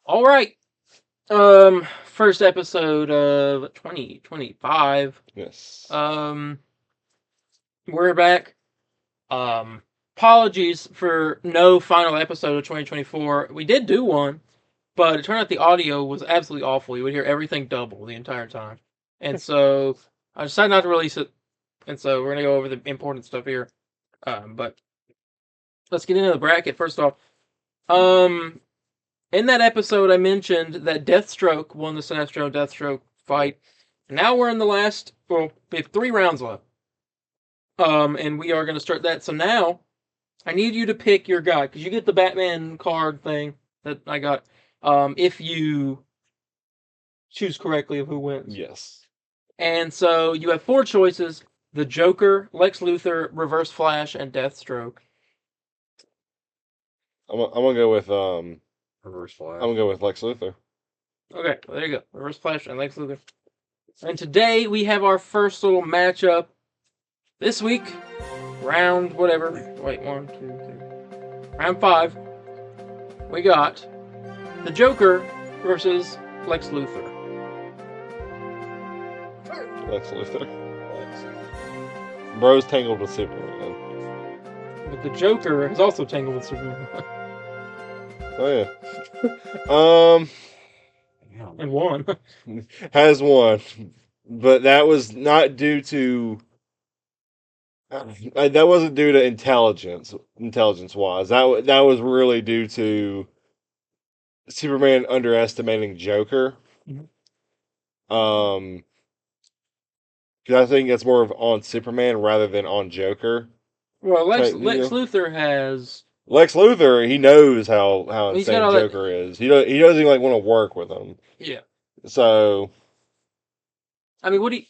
All right. First episode of 2025. Yes. We're back. Apologies for no final episode of 2024. We did do one, but it turned out the audio was absolutely awful. You would hear everything double the entire time. And so I decided not to release it. And so we're going to go over the important stuff here. But let's get into the bracket. First off, in that episode, I mentioned that Deathstroke won the Sinestro Deathstroke fight. Now we're in the last, well, we have 3 rounds left. And we are going to start that. So now, I need you to pick your guy, because you get the Batman card thing that I got, if you choose correctly of who wins. Yes. And so, you have 4 choices: the Joker, Lex Luthor, Reverse Flash, and Deathstroke. I'm gonna go with Reverse Flash. I'm gonna go with Lex Luthor. Okay, well, there you go. Reverse Flash and Lex Luthor. And today we have our first little matchup. This week, round whatever. Wait, 1, 2, 3. Round 5. We got the Joker versus Lex Luthor. Lex Luthor. Lex. Bro's tangled with Superman. But the Joker is also tangled with Superman. Oh yeah. And won. Has won, but that was not due to. That wasn't due to intelligence wise. That was really due to Superman underestimating Joker. Mhm. Because I think it's more of on Superman rather than on Joker. Well, Lex Luthor has. Lex Luthor, he knows how He's insane got all Joker is. He doesn't even want to work with him. Yeah. So, I mean, what do you?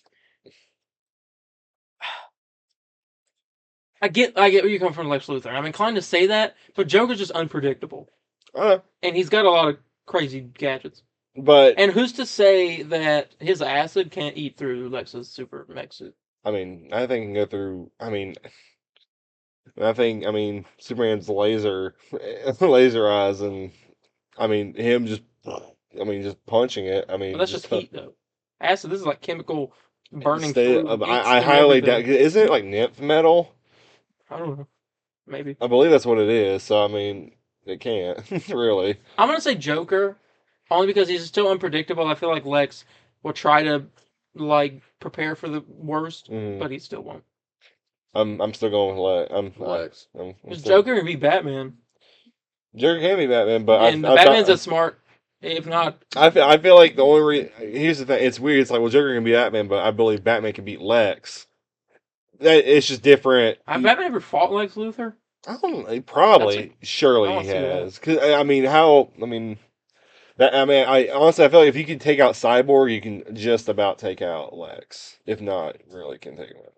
I get where you come from, Lex Luthor. I'm inclined to say that, but Joker's just unpredictable, and he's got a lot of crazy gadgets. But And who's to say that his acid can't eat through Lex's super mech suit? I mean, I think he can go through. I mean, Superman's laser eyes, and I mean him just punching it. I mean, But that's just heat, though. Acid, this is like chemical burning stay, through. I highly doubt. Isn't it like nymph metal? I don't know. Maybe. I believe that's what it is. So I mean, it can't really. I'm gonna say Joker, only because he's still unpredictable. I feel like Lex will try to prepare for the worst, but he still won't. I'm still going with Lex. Because Joker can be Batman. Joker can be Batman, but Batman's as smart. If not, I feel like the only here's the thing. It's weird. It's like, well, Joker can be Batman, but I believe Batman can beat Lex. It's just different. Has Batman ever fought Lex Luthor? I don't know. Probably, surely he has. Because I honestly, I feel like if you can take out Cyborg, you can just about take out Lex. If not, really can take him out.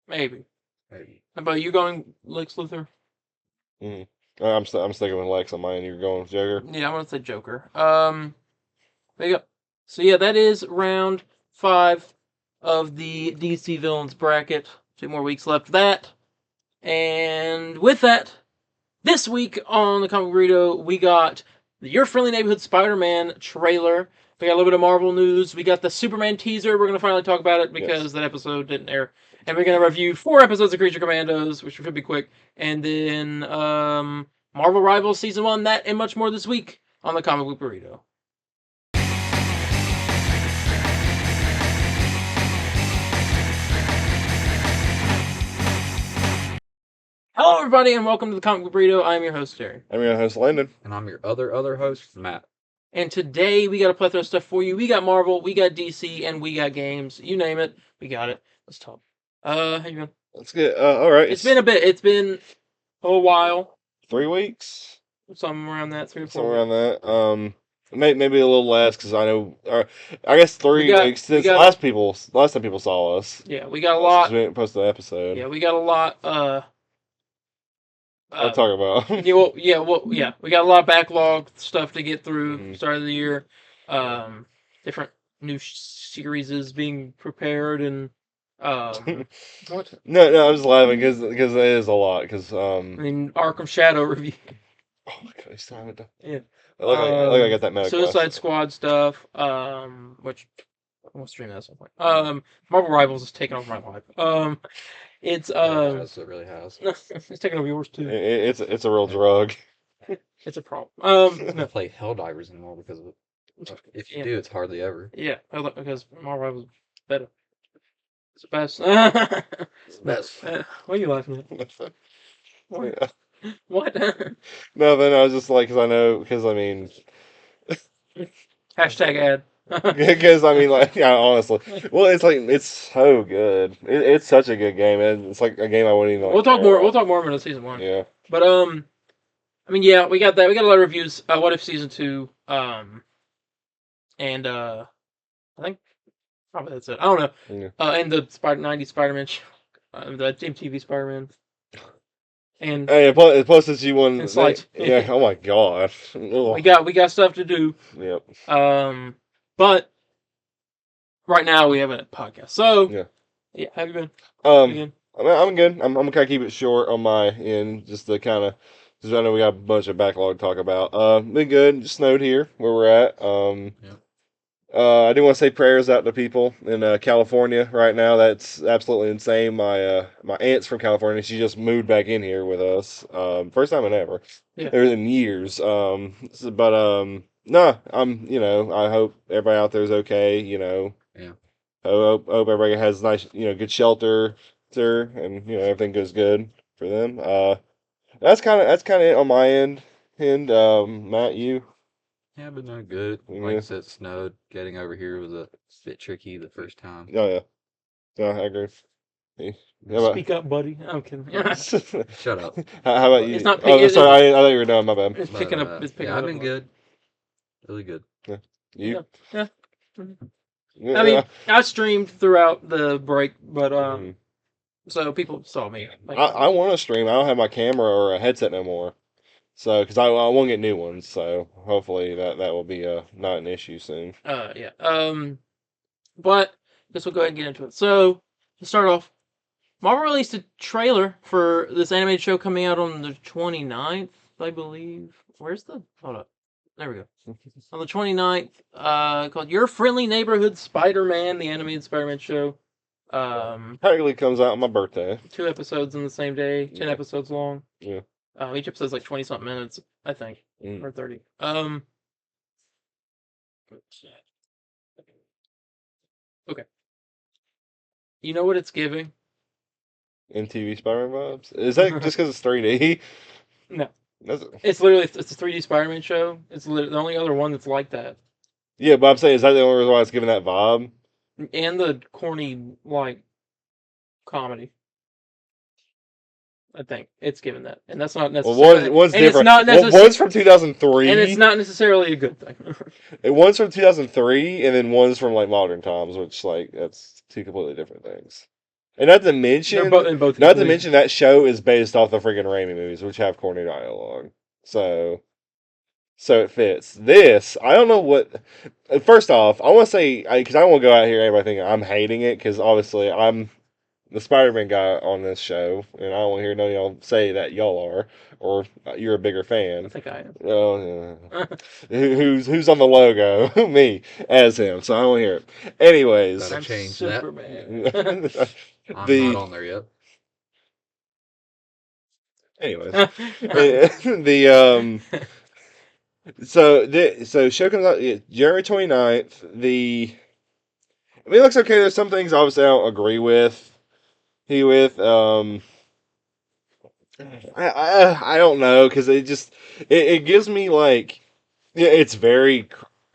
Maybe. How about you going Lex Luthor? I'm sticking with Lex on mine. You're going with Joker? Yeah, I'm gonna say Joker. There you go. So yeah, that is round 5 of the DC Villains bracket. 2 more weeks left of that. And with that, this week on the Comic Burrito, we got the Your Friendly Neighborhood Spider-Man trailer. We got a little bit of Marvel news. We got the Superman teaser. We're going to finally talk about it because that episode didn't air. And we're going to review 4 episodes of Creature Commandos, which should be quick. And then Marvel Rivals Season 1, that and much more this week on the Comic Book Burrito. Hello, everybody, and welcome to the Comic Book Burrito. I'm your host, Darien. I'm your host, Landon. And I'm your other host, Matt. And today, we got a plethora of stuff for you. We got Marvel, we got DC, and we got games. You name it, we got it. Let's talk. How you doing? That's good. All right. It's been a bit. It's been a while. 3 weeks? Somewhere around that, 3 or 4 Somewhere around that. Maybe a little less, because I know, I guess 3 weeks since last time people saw us. Yeah, we got a lot. We didn't post the episode. Yeah, we got a lot, I'll talk about. We got a lot of backlog stuff to get through. Start of the year, different new series is being prepared, and what? No, I was laughing because it is a lot. Because Arkham Shadow review. Oh my god, I still haven't done. Yeah. I got that meta Suicide quest. Squad stuff. Which we'll stream that at some point. Marvel Rivals is taking over my life. It's It really has. it's taking over yours too. It's a real drug. It's a problem. I No. don't play Helldivers anymore because of it. If you Yeah. do, it's hardly ever. Yeah, because Marvel Rivals is better. It's the best. It's the best. What are you laughing at? What? What? No, then I was just like, because I mean, Hashtag ad. because I mean, like, yeah, honestly, well, it's like it's so good. It's such a good game, and it's like a game I wouldn't even. Like, We'll talk care more. about. We'll talk more about season 1. Yeah. But I mean, yeah, we got that. We got a lot of reviews. What if season 2? And I think probably that's it. I don't know. Yeah. And the 90s Spider-Man, the MTV Spider-Man, and Hey, plus since you won, And slides. yeah. Oh my god. Ugh. we got stuff to do. Yep. But right now we have a podcast. So yeah, have you been? Again? I'm good. I'm gonna kind of keep it short on my end, just to kind of, because I know we got a bunch of backlog to talk about. Been good. Just snowed here where we're at. Yeah. I do want to say prayers out to people in California right now. That's absolutely insane. My aunt's from California. She just moved back in here with us. First time in ever. Yeah. In years. No, I hope everybody out there is okay. Yeah. I hope everybody has nice, good shelter, and everything goes good for them. That's kind of it on my end. And Matt, you? Yeah, I've been doing good. Yeah. Like I said, it snowed. Getting over here was a bit tricky the first time. Oh yeah, no, I agree. How about- Speak up, buddy. I'm kidding. Shut up. How about you? It's not Oh, pick- sorry, I thought you were done. My bad. It's But, picking up. It's picking yeah, up. I've been good. Really good. You? Yeah. Yeah. I mean, I streamed throughout the break, but Mhm. so people saw me. Like, I want to stream. I don't have my camera or a headset no more. So, because I want to get new ones. So, hopefully that will be not an issue soon. yeah. But I guess we'll go ahead and get into it. So to start off, Marvel released a trailer for this animated show coming out on the 29th, I believe. Where's the? Hold up. There we go. On the 29th, called Your Friendly Neighborhood Spider-Man, the animated Spider-Man show. Technically comes out on my birthday. 2 episodes in the same day, 10 Yeah. episodes long. Yeah. Each episode's like 20 something minutes, I think, Mm. or 30. Okay. You know what it's giving? MTV Spider-Man vibes. Is that just because it's 3D? No. That's, It's literally it's a 3D Spider-Man show. It's the only other one that's like that. yeah, but I'm saying, is that the only reason why it's giving that vibe? And the corny like comedy. I think it's given that, and that's not Well, necessarily. one's and different. It's not One's from 2003, and it's not necessarily a good thing. One's from 2003, and then one's from like modern times, which like that's two completely different things. And not to mention, They're both not to complete- mention that show is based off the freaking Raimi movies, which have corny dialogue. So it fits. This, I don't know what. First off, I want to say, because I don't want to go out here and everybody think I'm hating it, because obviously I'm the Spider-Man guy on this show, and I don't want to hear none of y'all say that y'all are, or you're a bigger I fan. think I am. Oh, yeah. Who's on the logo? Me as him. So I don't want to hear it. Anyways, Better I'm change that. Superman. I'm not on there yet. Anyways, the so show comes out January 29th. I mean, it looks okay. There's some things obviously I don't agree with. I don't know, because it gives me like, yeah, it's very.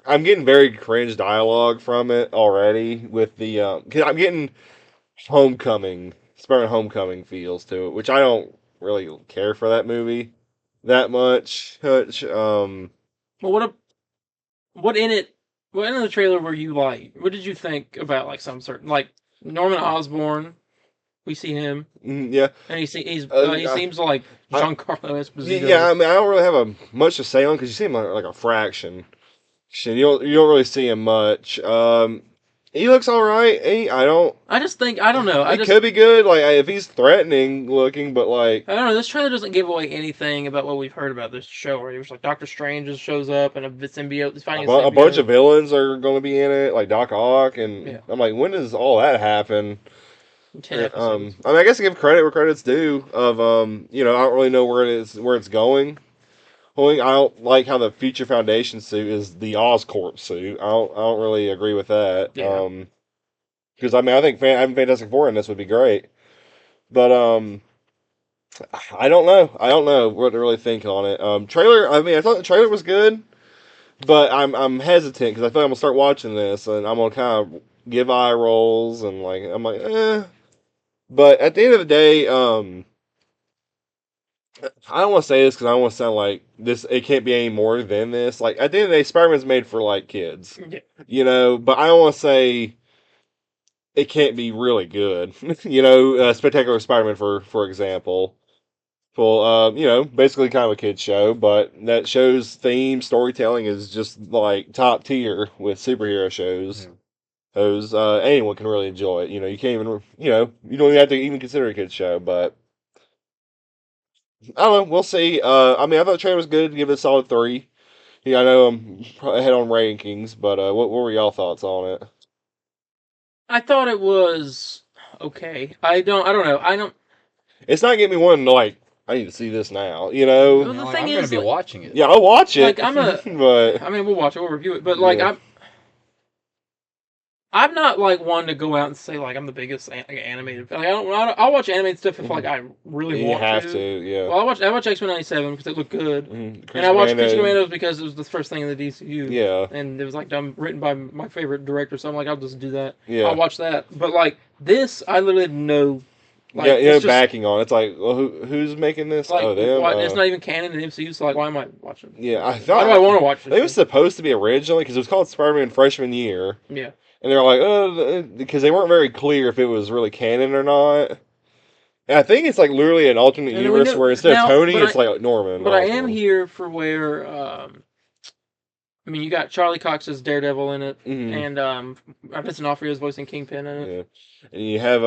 I'm getting very cringe dialogue from it already with the cause I'm getting Spider-Man Homecoming feels to it, which I don't really care for that movie that much. Well, what in the trailer were you like? What did you think about like some certain like Norman Osborn? We see him, Yeah, and he seems like I- Giancarlo Esposito. yeah. I mean, I don't really have much to say on because you see him like a fraction. Shit, you don't really see him much. He looks all right. I just think I don't know. It could be good, like if he's threatening looking, but like I don't know. This trailer doesn't give away anything about what we've heard about this show. Right? It was like Doctor Strange just shows up and a symbiote is finding a bunch of villains are going to be in it, like Doc Ock, and I'm like, when does all that happen? 10 episodes. I mean, I guess I give credit where credit's due. Of I don't really know where it's going. I don't like how the Future Foundation suit is the Oscorp suit. I don't really agree with that. Yeah. Because I mean, I think having Fantastic Four in this would be great, but I don't know. I don't know what to really think on it. Trailer. I mean, I thought the trailer was good, but I'm hesitant because I feel like I'm gonna start watching this and I'm gonna kind of give eye rolls and like I'm like, eh. But at the end of the day, I don't want to say this because I don't want to sound like this. It can't be any more than this. Like at the end of the day, Spider-Man's made for like kids, But I don't want to say it can't be really good. Spectacular Spider-Man for example. Well, basically kind of a kid's show, but that show's theme storytelling is just like top tier with superhero shows. Yeah. Those anyone can really enjoy it. You can't even you don't even have to even consider it a kid's show, but I don't know. We'll see. I mean, I thought the trailer was good. Give it a solid 3. Yeah, I know I'm ahead on rankings, but what were y'all thoughts on it? I thought it was okay. I don't know. It's not getting me one to like. I need to see this now. Well, the thing I'm is, gonna be like, watching it. Yeah, I'll watch it. Like I'm but I mean, we'll watch it. We'll review it. But like Yeah. I'm not like one to go out and say like I'm the biggest animated. Like I'll watch animated stuff if like I really you want have to. to. Yeah. Well, I watched X-Men '97 because it looked good, Mm, and I watched Creature Creature Commandos because it was the first thing in the DCU. Yeah. And it was like written by my favorite director, so I'm like, I'll just do that. Yeah. I'll watch that. But like this, I literally had no. Like, yeah, it's just, backing on. It's like, well, who's making this? like, Oh, them. it's not even canon in the MCU, so like, why am I watching? Yeah, I Why thought. do I want to watch this? It was supposed to be originally because it was called Spider-Man Freshman Year. Yeah. And they're like, oh, because they weren't very clear if it was really canon or not. And I think it's like literally an alternate universe where instead of Tony, it's like Norman. But I am here for where, I mean, you got Charlie Cox as Daredevil in it, and Vincent D'Onofrio is voicing Kingpin in it. Yeah. And you have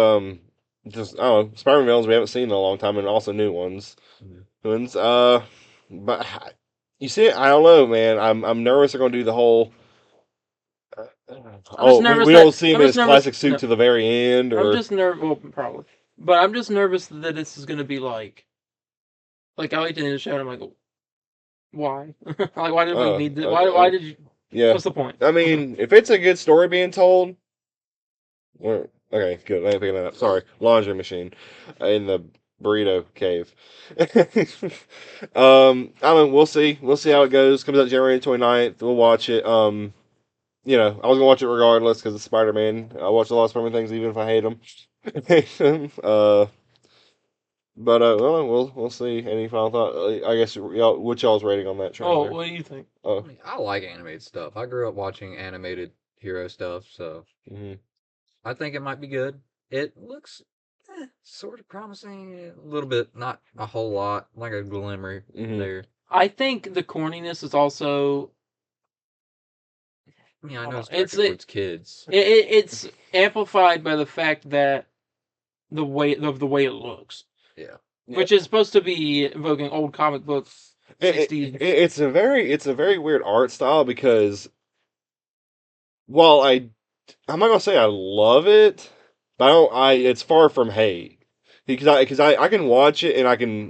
just I don't know Spider-Man villains we haven't seen in a long time, and also new ones. But you see, I don't know, man. I'm nervous they're gonna do the whole. We don't see him in his classic suit to the very end. Or... I'm just nervous. Well, probably, but I'm just nervous that this is gonna be like I like to end the show, and I'm like, why? Like, why did we need this? Why did you? Yeah. What's the point? I mean, if it's a good story being told, okay, good. I ain't picking that up. Sorry, laundry machine in the burrito cave. I mean, we'll see. We'll see how it goes. Comes out January 29th. We'll watch it. I was gonna watch it regardless because it's Spider-Man. I watch a lot of Spider-Man things, even if I hate them. But we'll see. Any final thought? I guess what's y'all's rating on that trailer? Oh, what do you think? Oh, I like animated stuff. I grew up watching animated hero stuff, so I think it might be good. It looks sort of promising, a little bit, not a whole lot, like a glimmer there. I think the corniness is also. I mean, I know it's towards kids. It's amplified by the fact that the way it looks. Yeah. Which is supposed to be evoking old comic books. 60s. It's a very weird art style because while I'm not gonna say I love it, but it's far from hate because I can watch it and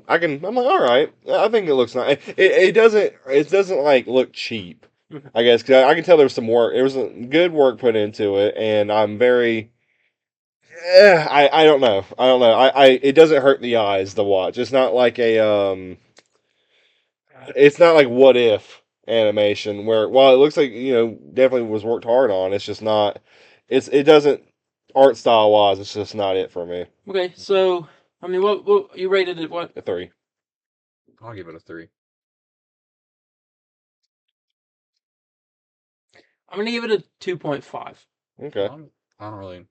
I'm like, all right, I think it looks nice. It doesn't like look cheap, I guess, because I can tell there's some work. There was some good work put into it, and I'm very. I don't know. It doesn't hurt the eyes to watch. It's not like it's not like What If animation where while it looks like definitely was worked hard on, it's just not. It doesn't art style wise. It's just not it for me. Okay, so I mean, what you rated it? What? A 3. I'll give it a 3. I'm gonna give it a 2.5. Okay. I don't really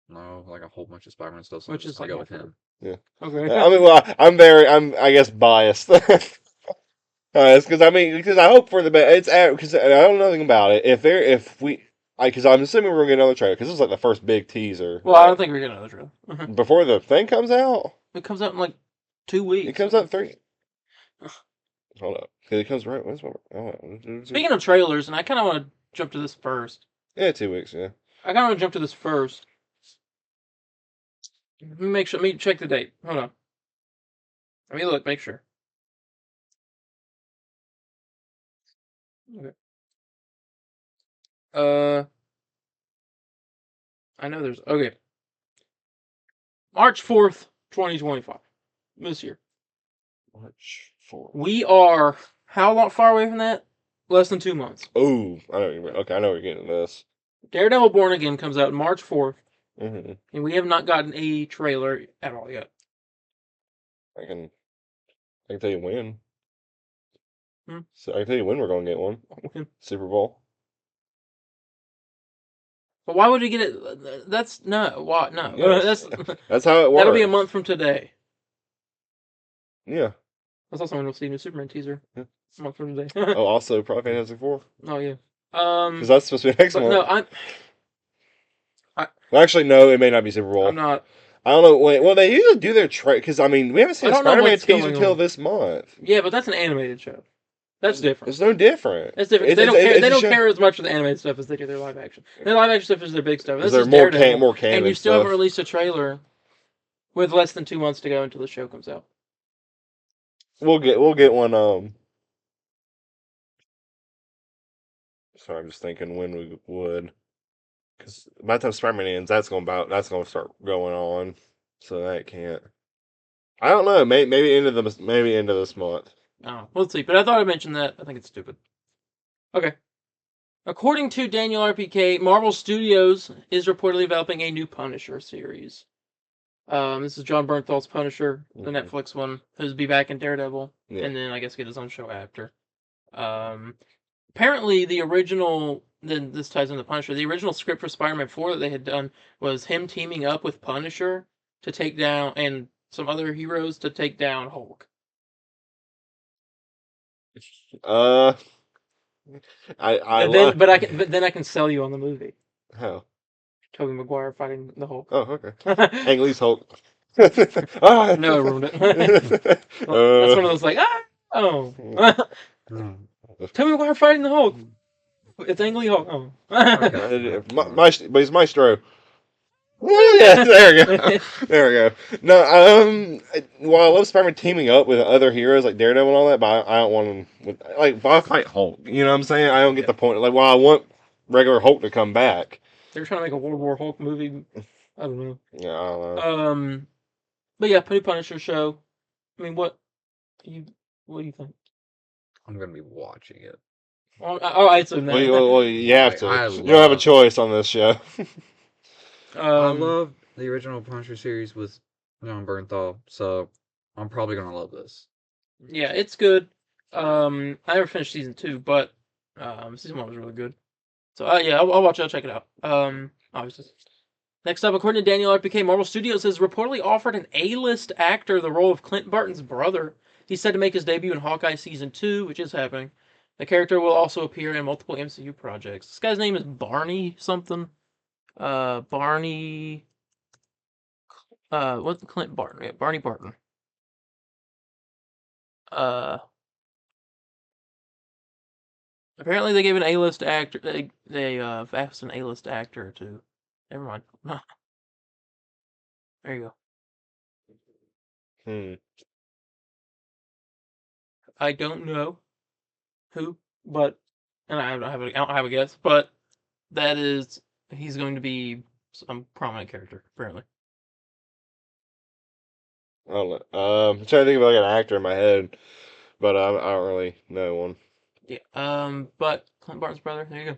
know like a whole bunch of Spider-Man stuff, so Which is I'll go with him. Yeah. Okay. I mean, well, I'm I guess biased. Because I hope for the best. It's because I don't know anything about it. Because I'm assuming we're gonna get another trailer because this is like the first big teaser. Well, I don't think we're getting another trailer. Before the thing comes out. It comes out in like 2 weeks. It comes out in 3. Hold up, because it comes right. Speaking of trailers, and I kind of want to jump to this first. Yeah, 2 weeks. Yeah. I kind of want to jump to this first. Let me make sure. Let me check the date. Hold on. Let me look. Make sure. Okay. I know there's okay. March 4th, 2025. This year. March 4th. We are how far away from that? Less than 2 months. Oh, I know. Okay, I know we're getting this. Daredevil Born Again comes out March 4th, Mm-hmm. and we have not gotten a trailer at all yet. I can tell you when. Hmm? So I can tell you when we're gonna get one. Super Bowl. But why would we get it? That's no. Why no? Yes. That's how it works. That'll be a month from today. Yeah. That's also when we'll see a new Superman teaser. Yeah. A month from today. Oh, also probably Fantastic Four. Oh yeah. Because that's supposed to be next month. No, well, actually, no. It may not be Super Bowl. I'm not. I don't know. Wait, well, they usually do their because I mean we haven't seen a Spider-Man teaser until this month. Yeah, but that's an animated show. That's different. It's no different. It's different. They don't care as much for the animated stuff as they do their live action. Their live action stuff is their big stuff. This is more Daredevil, canon and you still stuff. haven't released a trailer with less than 2 months to go until the show comes out. We'll get one. Sorry, I'm just thinking when we would. Because by the time Spider-Man ends, that's gonna start going on. So that can't. I don't know. Maybe end of this month. Oh, let's see. But I thought I mentioned that. I think it's stupid. Okay. According to Daniel RPK, Marvel Studios is reportedly developing a new Punisher series. This is John Bernthal's Punisher, the Netflix one, who's be back in Daredevil, and then I guess get his own show after. Apparently, the original, then this ties into Punisher, the original script for Spider-Man 4 that they had done was him teaming up with Punisher to take down, and some other heroes to take down Hulk. But then I can sell you on the movie. How? Tobey Maguire fighting the Hulk. Oh, okay. Ang Lee's Hulk. No, I ruined it. That's one of those like, Tobey Maguire fighting the Hulk. It's Ang Lee Hulk. Oh. But he's Maestro. Yeah, there we go. There we go. No, well, I love Spider-Man teaming up with other heroes like Daredevil and all that, but I don't want him with why fight Hulk? You know what I'm saying? I don't get the point. Like, well, I want regular Hulk to come back. They're trying to make a World War Hulk movie. I don't know. Yeah, I don't know. But yeah, new Punisher show. I mean, what do you think? I'm gonna be watching it. I assume that. Well, you have to. You don't have a choice on this show. I love the original Punisher series with John Bernthal, so I'm probably gonna love this. Yeah, it's good. I never finished season 2, but season 1 was really good. So yeah, I'll watch it. I'll check it out. Obviously. Next up, according to Daniel RPK, Marvel Studios has reportedly offered an A-list actor the role of Clint Barton's brother. He's set to make his debut in Hawkeye season 2, which is happening. The character will also appear in multiple MCU projects. This guy's name is Barney something. Barney. What's Clint Barton? Yeah, Barney Barton. Apparently they gave an A-list actor. They asked an A-list actor to. Never mind. There you go. I don't know who, but and I don't have a guess, but he's going to be some prominent character apparently. I don't know. I'm trying to think of an actor in my head, but I don't really know one. Yeah. But Clint Barton's brother. There you go.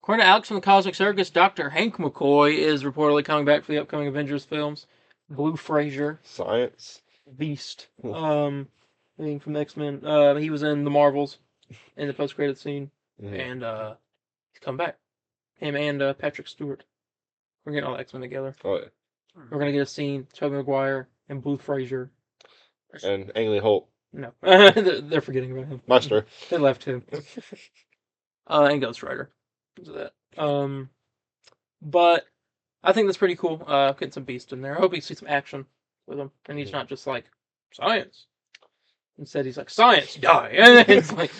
According to Alex from the Cosmic Circus, Dr. Hank McCoy is reportedly coming back for the upcoming Avengers films. Blue Frazier. Science. Beast. Being from X-Men. He was in the Marvels in the post-credit scene. And he's come back. Him and Patrick Stewart. We're getting all the X-Men together. Oh, yeah. We're going to get a scene. Tobey Maguire and Blue Frazier. And Ang Lee Holt. No. They're forgetting about him. Master. They left him. And Ghost Rider. because of that. But I think that's pretty cool. Getting some Beast in there. I hope we see some action with him, and he's not just like science. Instead, he's like science, die. And it's like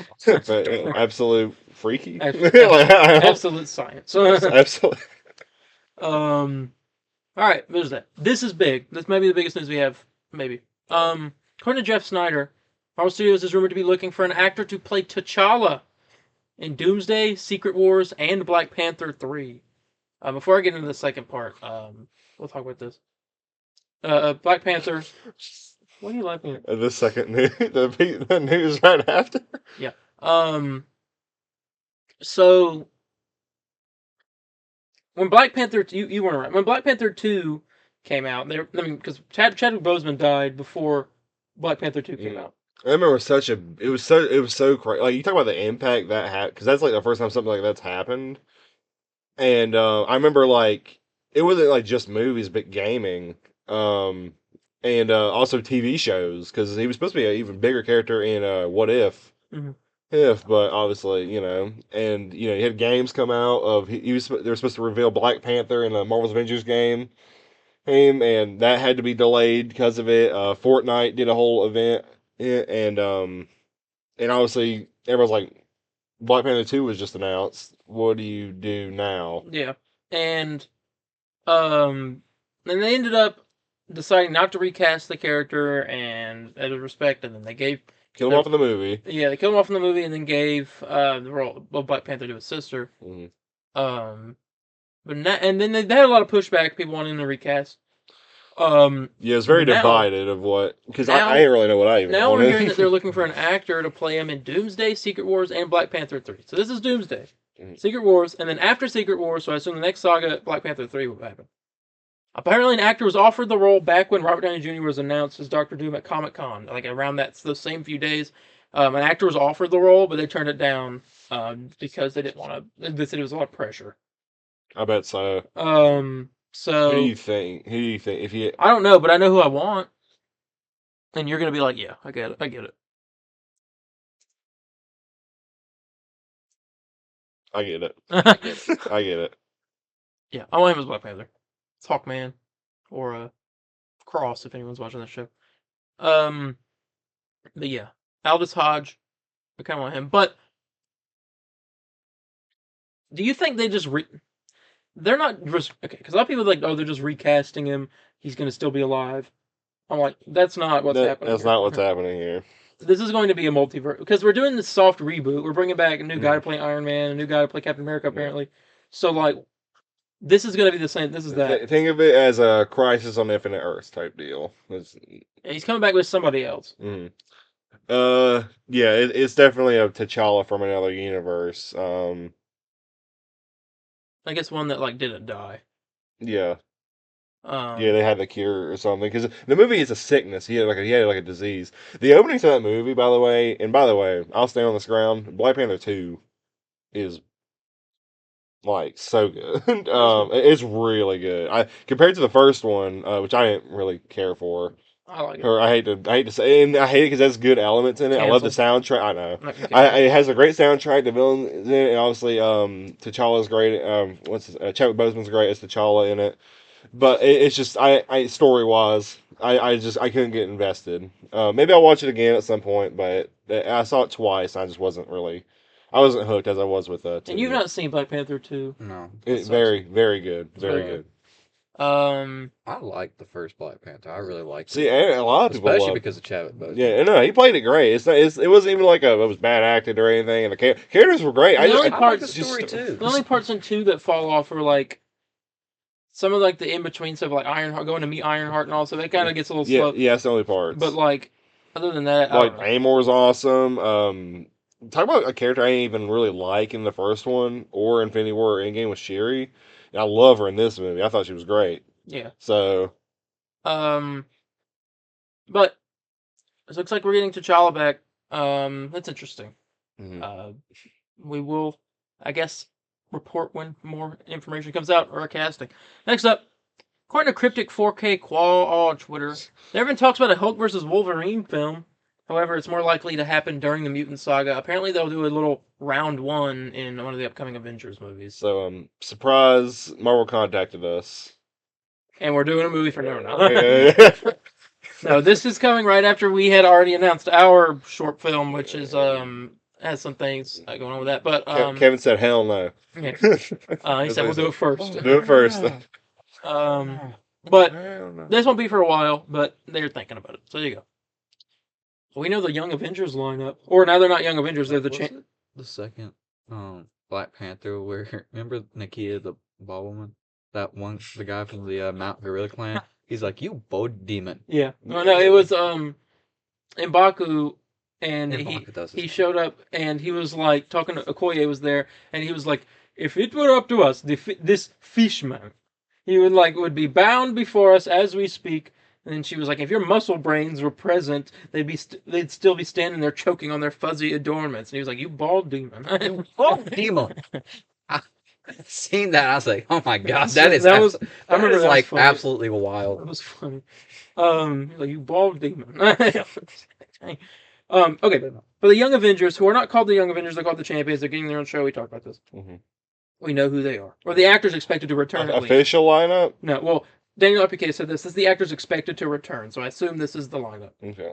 absolute freaky. absolute science. Absolutely. All right, there's that. This is big. This may be the biggest news we have. Maybe. According to Jeff Snyder, Marvel Studios is rumored to be looking for an actor to play T'Challa in Doomsday, Secret Wars, and Black Panther 3. Before I get into the second part, we'll talk about this. Black Panther. What are you laughing at? The second news, the news right after. Yeah. So when Black Panther, you weren't right. When Black Panther 2 came out, because Chadwick Boseman died before Black Panther 2 came out. I remember it was so crazy. Like, you talk about the impact that had, because that's like the first time something like that's happened. And I remember, like, it wasn't like just movies, but gaming, and also TV shows, because he was supposed to be an even bigger character in What If. Mm-hmm. But obviously, and you had games come out of they were supposed to reveal Black Panther in the Marvel's Avengers game, and that had to be delayed because of it. Fortnite did a whole event, and obviously everyone's like, Black Panther 2 was just announced. What do you do now? Yeah, and they ended up deciding not to recast the character, and out of respect, and then they gave. Kill him off in the movie. Yeah, they killed him off in the movie, and then gave the role of Black Panther to his sister. Mm-hmm. And then they had a lot of pushback. People wanting to recast. Yeah, it's very divided of what, because I didn't really know what I even now wanted. we're hearing that they're looking for an actor to play him in Doomsday, Secret Wars, and Black Panther 3. So this is Doomsday, Secret Wars, and then after Secret Wars, so I assume the next saga, Black Panther 3, will happen. Apparently, an actor was offered the role back when Robert Downey Jr. was announced as Dr. Doom at Comic-Con, like around those same few days. An actor was offered the role, but they turned it down because they didn't want to. They said it was a lot of pressure. I bet so. So who do you think? If you? I don't know, but I know who I want, and you're gonna be like, yeah, I get it. I get it. I get it. I get it. Yeah, I want him as Black Panther. It's Hawkman or Cross if anyone's watching this show. But yeah, Aldous Hodge. I kind of want him, but do you think they just they're not just okay? Because a lot of people are like, oh, they're just recasting him. He's gonna still be alive. I'm like, that's not what's happening. That's not what's happening here. This is going to be a multiverse because we're doing this soft reboot. We're bringing back a new guy to play Iron Man, a new guy to play Captain America, apparently. So like, this is going to be the same. This is that. Think of it as a Crisis on Infinite Earth type deal. He's coming back with somebody else. Mm-hmm. Yeah, it's definitely a T'Challa from another universe. I guess one that like didn't die. Yeah. Yeah, they had the cure or something, because the movie is a sickness. He had like a disease. The opening to that movie, by the way, I'll stay on this ground. Black Panther 2 is like so good. It's really good. Compared to the first one, which I didn't really care for. I like it. Or I hate to say, and I hate it because there's good elements in it. Canceled. I love the soundtrack. I know. It has a great soundtrack. The villain in it, and obviously, T'Challa's great. Chadwick Boseman's great as T'Challa in it. But it's just story wise, I couldn't get invested. Maybe I'll watch it again at some point, but I saw it twice. I just wasn't hooked as I was with 2. And you've not seen Black Panther 2? No. It's very, very good. Very good. I like the first Black Panther. I really liked it. See, a lot of people especially because of Chadwick Boseman. Yeah, no, he played it great. It wasn't even like it was bad acted or anything, and the characters were great. I like the story too. The only parts in 2 that fall off are like some of like the in between stuff, like Ironheart, going to meet Ironheart and all, so that kind of gets a little slow. Yeah, that's the only parts. But like, other than that, like Namor's awesome. Talk about a character I didn't even really like in the first one or Infinity War or Endgame with Shuri. And I love her in this movie. I thought she was great. Yeah. So, but it looks like we're getting T'Challa back. That's interesting. Mm-hmm. We will, I guess, report when more information comes out or a casting. Next up, according to Cryptic 4K Qual on Twitter, there have been talks about a Hulk versus Wolverine film. However, it's more likely to happen during the Mutant Saga. Apparently, they'll do a little round 1 in one of the upcoming Avengers movies. So, surprise, Marvel contacted us. And we're doing a movie for no. Yeah. No, this is coming right after we had already announced our short film, which is has some things going on with that. But Kevin said, "Hell no." Yeah. He said we'll do it first. Do it first. But this won't be for a while. But they're thinking about it. So there you go. We know the Young Avengers lineup, or now they're not Young Avengers. They're the the second Black Panther. Where remember Nakia, the ball woman, that one, the guy from the Mount Gorilla Clan. He's like, "You bold demon." Yeah. No, it was M'Baku, and he showed up, and he was like talking to Okoye was there, and he was like, "If it were up to us, this fishman, he would be bound before us as we speak." And then she was like, "If your muscle brains were present, they'd still be standing there choking on their fuzzy adornments." And he was like, "You bald demon." Bald demon. Seen that, I was like, "Oh my god, that is like absolutely wild." That was funny. Like, you bald demon. Okay, for the Young Avengers, who are not called the Young Avengers, they're called the Champions. They're getting their own show. We talked about this. Mm-hmm. We know who they are, or the actors expected to return. Official lineup? No, well, Daniel Appice said this is the actors expected to return, so I assume this is the lineup. Okay.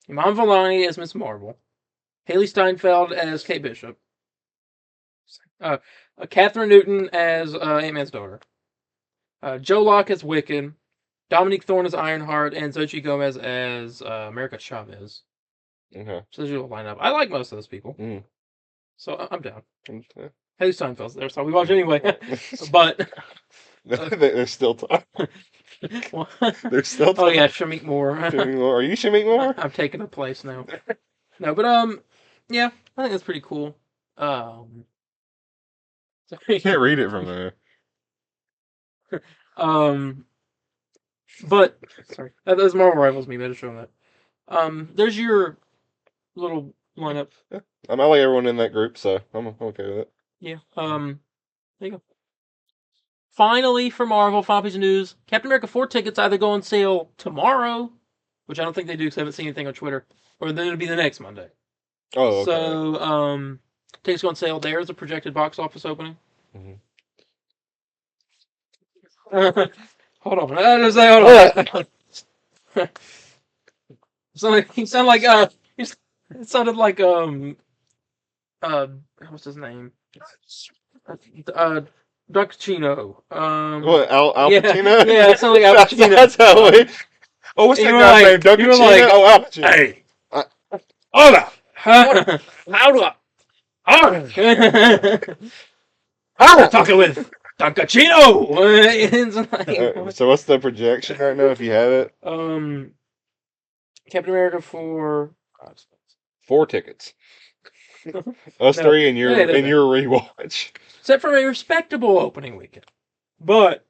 Iman Vellani as Miss Marvel, Haley Steinfeld as Kate Bishop. Catherine Newton as Ant-Man's daughter. Joe Locke as Wiccan. Dominique Thorne as Ironheart. And Xochitl Gomez as America Chavez. Okay. So there's your lineup. I like most of those people. Mm. So I'm down. Okay. Haley Steinfeld's there, so we watch anyway. But... They're still talking. They're still talking. Oh yeah, Shamik Moore. Are you Shamik Moore? I'm taking a place now. No, but yeah, I think that's pretty cool. You can't read it from there. But sorry, that's Marvel Rivals me. Better show that. There's your little lineup. Yeah. I like everyone in that group, so I'm okay with it. Yeah. There you go. Finally, for Marvel, final piece of news: Captain America 4 tickets either go on sale tomorrow, which I don't think they do because I haven't seen anything on Twitter, or then it'll be the next Monday. Oh, okay. So, tickets go on sale. There's a projected box office opening. Mm-hmm. Hold on. Hold on. It sounded like what's his name? Dr. Chino. What, Al Pacino? Yeah, it sounded like Al Pacino. That's how we... Oh, what's that guy's name? Dr. Chino? Al Pacino. Hey! Hold up! I'm talking with Dr. Chino! So what's the projection right now, if you have it? Captain America for... 4 tickets. Us 3 and your rewatch. Except for a respectable opening weekend. But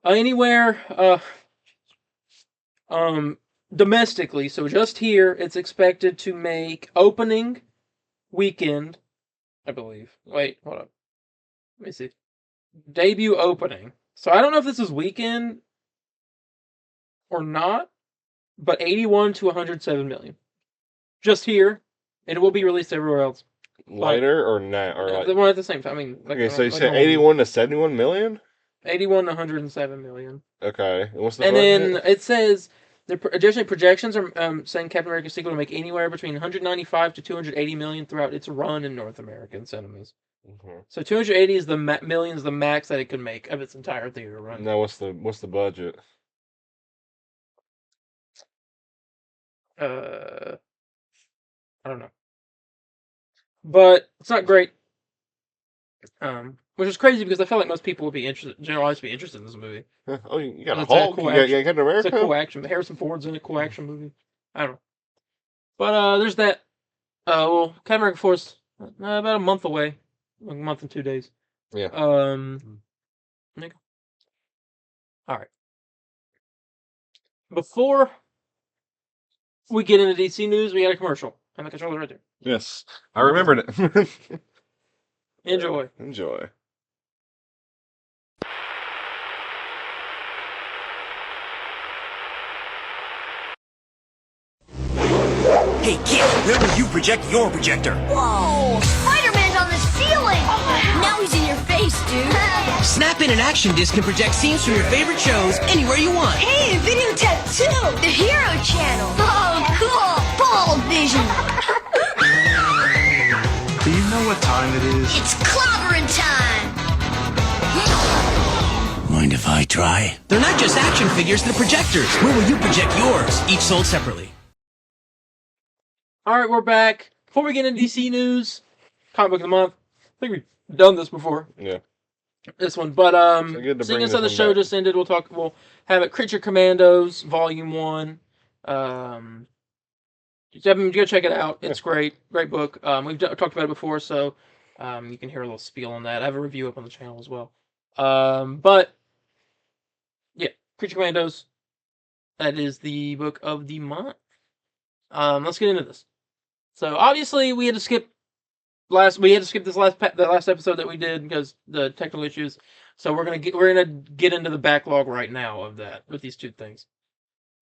anywhere domestically, so just here, it's expected to make opening weekend, I believe. Wait, hold up. Let me see. Debut opening. So I don't know if this is weekend or not, but 81 to 107 million. Just here. And it will be released everywhere else. Later or now? Or the one at the same time. I mean, okay, so you said 81 to 71 million? 81 to 107 million. Okay. And what's the budget? Then it says, additionally, projections are saying Captain America sequel to make anywhere between 195 to 280 million throughout its run in North America in cinemas. Mm-hmm. So 280 is the million is the max that it could make of its entire theater run. Now what's the budget? I don't know. But it's not great. Which is crazy because I feel like most people would be interested in this movie. Oh, you got a Hulk? You got Captain America? It's a cool action. Harrison Ford's in it. Cool action movie. I don't know. But there's that. Well, Captain America 4's about a month away. A month and 2 days. Yeah. All right. Before we get into DC news, we got a commercial. I have a controller right there. Yes, I remembered it. Enjoy. Enjoy. Hey, kid, where will you project your projector? Whoa! Spider-Man's on the ceiling! Now he's in your face, dude. Snap in an action disc can project scenes from your favorite shows anywhere you want. Hey, video tattoo! The Hero Channel! Oh, cool! Ball vision! Do you know what time it is? It's clobbering time! Mind if I try? They're not just action figures, they're projectors. Where will you project yours? Each sold separately. All right, we're back. Before we get into DC news, comic book of the month. I think we've done this before. Yeah. This one, but good to seeing bring as this how the one show back. just ended, we'll have it. Creature Commandos Volume 1. Go check it out. It's great book. We've talked about it before, so you can hear a little spiel on that. I have a review up on the channel as well. But yeah, Creature Commandos. That is the book of the month. Let's get into this. So obviously we had to skip the last episode that we did because the technical issues. So we're gonna get into the backlog right now of that with these two things.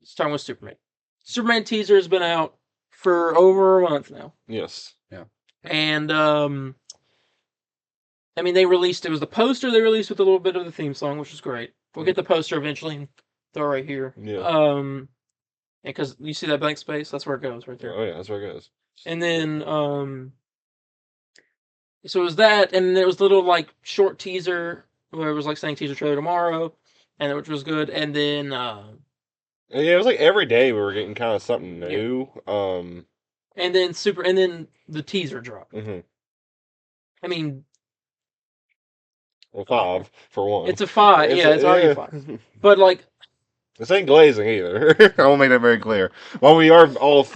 Starting with Superman. Superman teaser has been out for over a month now. Yes. Yeah. And I mean it was the poster they released with a little bit of the theme song, which was great. We'll get the poster eventually and throw it right here. Yeah. Because you see that blank space, that's where it goes right there. Oh yeah, that's where it goes. And then so it was that, and there was a little like short teaser where it was like saying teaser trailer tomorrow, and which was good. And then Yeah, it was like every day we were getting kind of something new. and then the teaser dropped. Mhm. I mean, Well, 5 for one. it's a 5. It's already a 5. But like, this ain't glazing either. I will make that very clear. While we are all,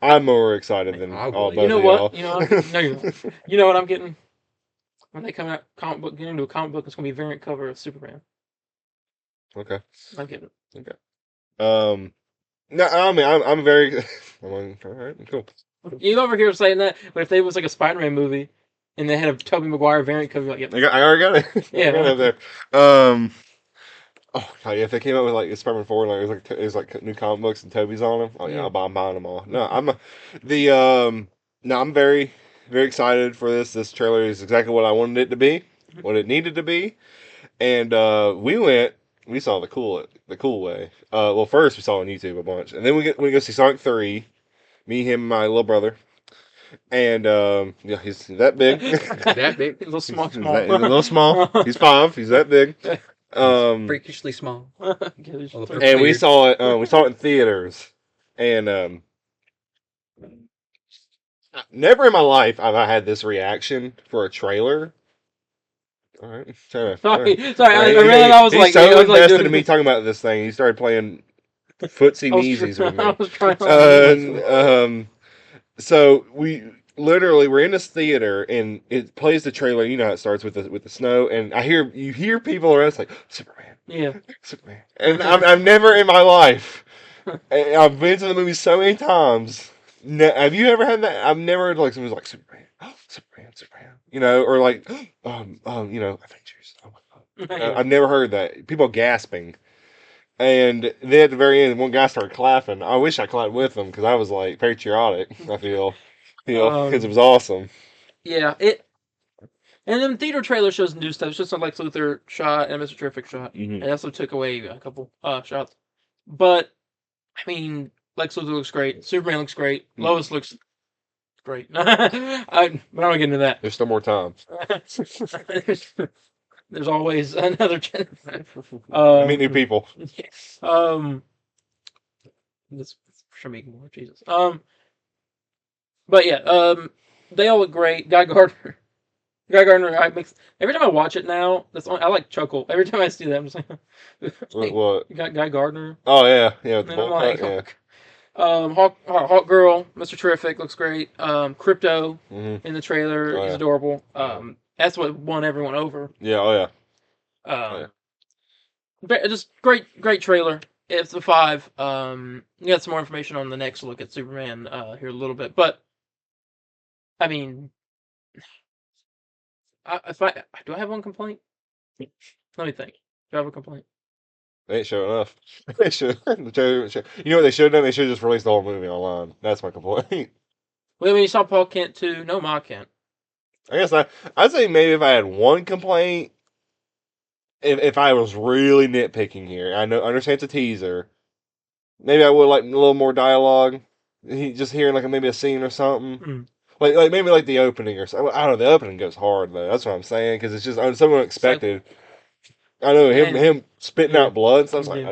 I'm more excited than I'll all glaze. both you know of what? y'all. No, you're not. You know what I'm getting when they come out get into a comic book. It's gonna be a variant cover of Superman. Okay. I'm getting it. No, I mean, I'm very. I'm like, all right, cool. You over here saying that, but if they was like a Spider-Man movie and they had a Tobey Maguire variant cover, like, yep. I already got it. Yeah. I got it up there. Oh God, yeah, if they came out with like Spider-Man 4, like it was like new comic books and Toby's on them, oh yeah, Yeah. I'm buying them all. No, I'm very, very excited for this. This trailer is exactly what I wanted it to be, what it needed to be, and we saw the cool way. Well, first we saw on YouTube a bunch, and then we go see Sonic 3. Me, him, and my little brother, and yeah, he's that big. That big. A little small. He's a little small. He's 5. He's that big. Freakishly small. And we saw it in theaters, and never in my life have I had this reaction for a trailer. All right, Sorry. I was he's like, so I was like, invested dude. in me talking about this thing. He started playing footsie kneesies with me. I was trying. And so we're in this theater and it plays the trailer. You know how it starts with the snow, and you hear people around. It's like Superman, Yeah. Superman, and I've never in my life. I've been to the movie so many times. Have you ever had that? I've never heard like someone's like Superman, Superman, or like Avengers. Oh my God. I've never heard that. People gasping. And then at the very end, one guy started clapping. I wish I clapped with him because I was like patriotic. I feel, because it was awesome. Yeah, and then theater trailer shows new stuff. It's just a Lex Luthor shot and a Mr. Terrific shot. Mhm. And also took away a couple shots. But I mean, Lex Luthor looks great. Superman looks great. Lois looks great. But I'm not get into that. There's still more time. There's always another chance. Meet new people. Yes. This should make more Jesus. But yeah, they all look great. Guy Gardner. Every time I watch it now, I like chuckle. Every time I see that, I'm just like, What? You got Guy Gardner. Oh yeah, with the And I'm bolt like, cut, yeah. Hawk Girl, Mr. Terrific looks great. Crypto Mhm. in the trailer Oh, is yeah. adorable. That's what won everyone over. Yeah. Oh yeah. Just great trailer. It's a 5. We got some more information on the next look at Superman here a little bit, but I mean, do I have one complaint? Let me think. Do I have a complaint? They ain't showing enough. They should. You know what they should have done? They should have just released the whole movie online. That's my complaint. Well, I mean, you saw Paul Kent too. No, Ma Kent. I guess I'd say maybe if I had one complaint, if I was really nitpicking here, understand it's a teaser. Maybe I would like a little more dialogue. Just hearing like maybe a scene or something. Mm. Like maybe like the opening or something. I don't know. The opening goes hard though. That's what I'm saying because it's just so unexpected. I know him spitting out blood. So I was like,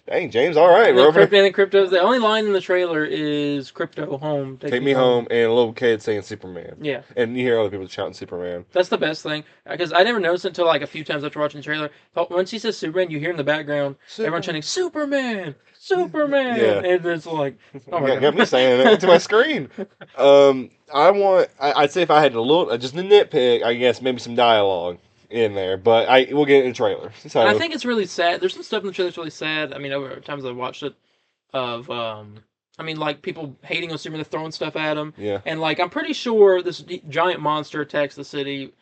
dang, James, all right, bro. And then Crypto's the only line in the trailer is "Crypto home, take me home," and a little kid saying Superman. Yeah, and you hear other people shouting Superman. That's the best thing because I never noticed until like a few times after watching the trailer. But once he says Superman, you hear in the background everyone chanting Superman, Superman, Yeah. and it's like, oh my god, got me saying it to my screen. I'd say if I had to look, just a nitpick, I guess maybe some dialogue in there, but we'll get it in the trailer. So I think it's really sad. There's some stuff in the trailer that's really sad. I mean, over times I've watched it, I mean, like people hating on Superman, throwing stuff at him, yeah, and like I'm pretty sure this giant monster attacks the city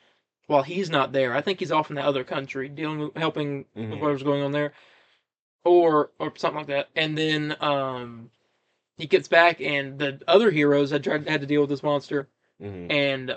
while he's not there. I think he's off in that other country helping with whatever's going on there, or something like that. And then he gets back, and the other heroes had to deal with this monster. And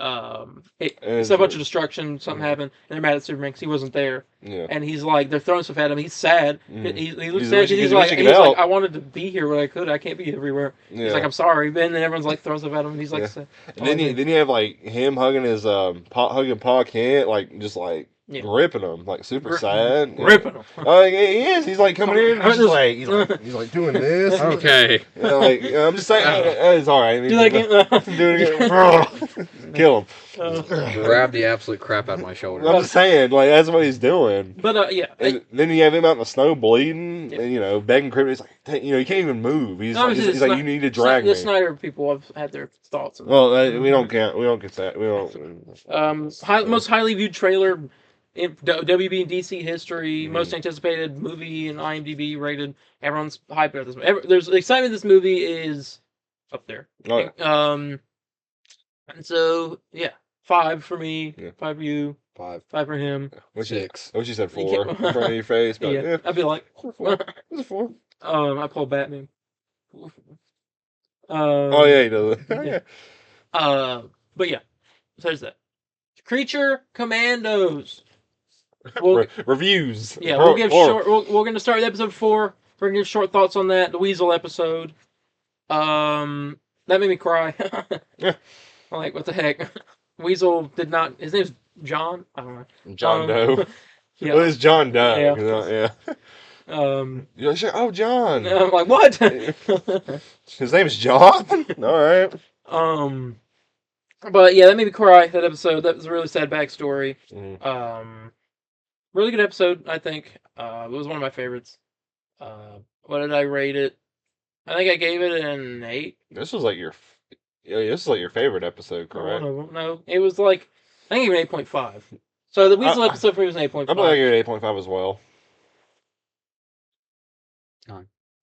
it's a bunch of destruction. Something happened, and they're mad at Superman because he wasn't there. Yeah. And he's like, they're throwing stuff at him. He's sad. He looks sad. He's like, I wanted to be here when I could. I can't be everywhere. Yeah. He's like, I'm sorry. And then everyone's like throwing stuff at him, and he's like, and then you have like him hugging his hugging Pa Kent, like just like. Yeah. Ripping him, like super sad. Ripping him. Oh, he is. He's like coming in. He's like doing this. Okay. I'm just saying, it's all right. Do that again. Do it again. Kill him. Grab the absolute crap out of my shoulder. I'm just saying, like that's what he's doing. But yeah. And then you have him out in the snow bleeding, and begging Crypto. He's like, he can't even move. He's like, you need to drag me. The Snyder people have had their thoughts. Well, we don't count. We don't get that. We don't. Most highly viewed trailer in WB and DC history, most anticipated movie in IMDb rated. Everyone's hyped about this movie. There's excitement. This movie is up there. Oh, yeah. And so 5 for me, 5 for you, 5 for him. 6. I wish you said 4 in front of your face. But yeah, I'd be like 4. It's a 4. I pulled Batman. Oh yeah, he does. Yeah. But yeah, so there's that. Creature Commandos. Reviews. Yeah, we'll give short. We're going to start with episode 4. We're going to give short thoughts on that. The Weasel episode. That made me cry. Yeah. I'm like, what the heck? Weasel did not. His name's John. I don't know. John Doe. Yeah. Well, it's John Doe. Yeah. You're like, oh, John. I'm like, what? His name's John. All right. But yeah, that made me cry. That episode. That was a really sad backstory. Really good episode, I think. It was one of my favorites. What did I rate it? I think I gave it an 8. This was like your favorite episode, correct? No, it was like I think even 8.5. So the Weasel episode for me was an 8.5. I'm gonna give it 8.5 as well.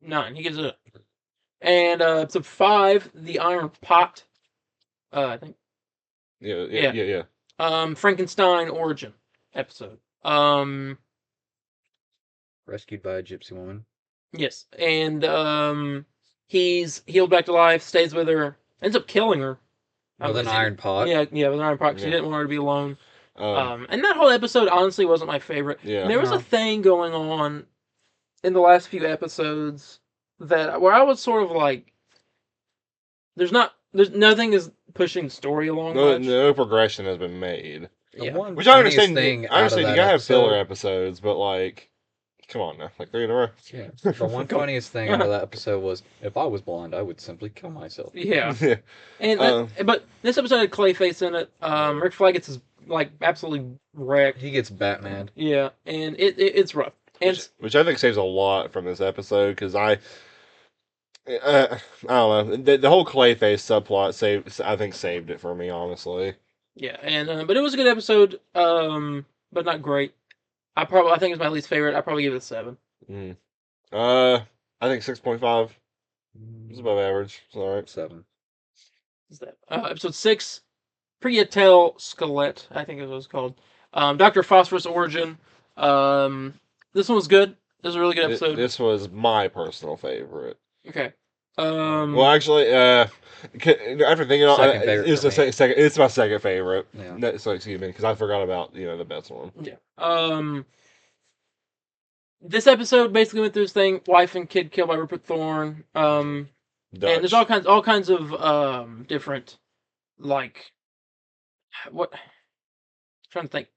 9. He gives it up. And episode 5, the Iron Pot. I think. Yeah. Frankenstein origin episode. Rescued by a gypsy woman. Yes, and he's healed back to life, stays with her, ends up killing her. With an iron pot. Yeah, with an iron pot because he didn't want her to be alone. And that whole episode honestly wasn't my favorite. Yeah. There was a thing going on in the last few episodes where I was sort of like, there's nothing is pushing the story along. No progression has been made. Yeah. Which I understand. You gotta have filler episodes, but like, come on now, like 3 in a row. Yeah. The one funniest thing out of that episode was, if I was blind, I would simply kill myself. Yeah. And but this episode had Clayface in it. Rick Flag gets his like absolutely wrecked. He gets Batman. Yeah, and it's rough. And which I think saves a lot from this episode because I don't know, the whole Clayface subplot saved it for me, honestly. Yeah, and but it was a good episode, but not great. I think it's my least favorite. I probably give it a 7. I think 6.5. It's above average. It's all right. 7. What's that? Episode 6, Prietel Skelet. I think it was called. Dr. Phosphorus origin. This one was good. This was a really good episode. This was my personal favorite. Okay. Well, actually, after thinking on Second favorite it's for the me. second. It's my second favorite. Yeah. So excuse me, because I forgot about the best one. Yeah. This episode basically went through this thing: wife and kid killed by Rupert Thorne. And there's all kinds of different, like, what? I'm trying to think.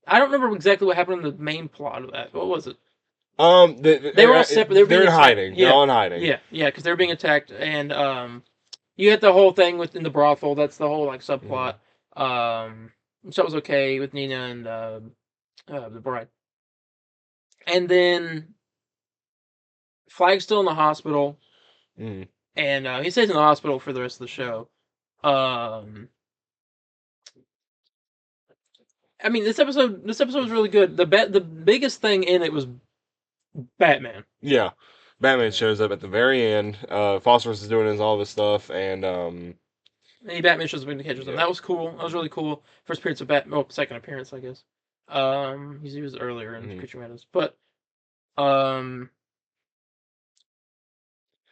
I don't remember exactly what happened in the main plot of that. What was it? They were all separate. They're in hiding. Yeah. They're all in hiding. Yeah, because they were being attacked, and you had the whole thing within the brothel. That's the whole like subplot. So it was okay with Nina and the bride, and then Flag's still in the hospital, and he stays in the hospital for the rest of the show. I mean, this episode was really good. The biggest thing in it was Batman. Yeah, Batman shows up at the very end. Phosphorus is doing all this stuff, and Batman shows up in the catches him. That was cool. That was really cool. First appearance of Batman. Oh, second appearance, I guess. He was earlier in Creature Commandos, but I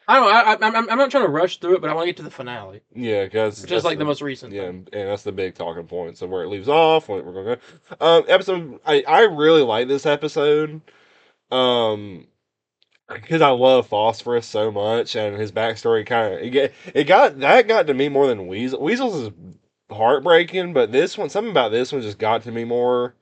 don't know. I'm not trying to rush through it, but I want to get to the finale. Yeah, because just like the most recent. Yeah, thing. and that's the big talking point. So where it leaves off, we're going to go. Episode. I really like this episode. Because I love Phosphorus so much, and his backstory got to me more than Weasel. Weasel's is heartbreaking, but something about this one just got to me more.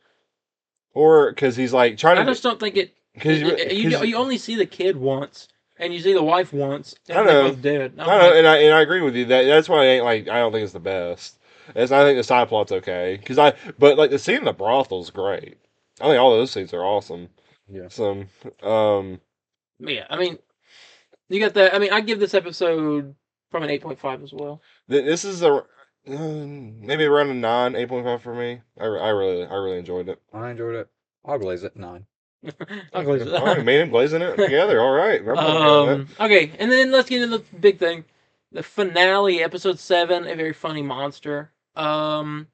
Or because he's like trying to. I just don't think it. Because you only see the kid once. And you see the wife once, and they're both dead. I know, and I agree with you. That's why I don't think it's the best. I think the side plot's okay. But like the scene in the brothel is great. I think all those scenes are awesome. Yeah. So, yeah, I mean, you got that. I mean, I give this episode from an 8.5 as well. This is maybe around a 9, 8.5 for me. I really enjoyed it. I enjoyed it. I'll glaze it 9. I'll glaze it. All right, me and glazing it together. All right. Okay, and then let's get into the big thing, the finale, episode 7, a very funny monster. They're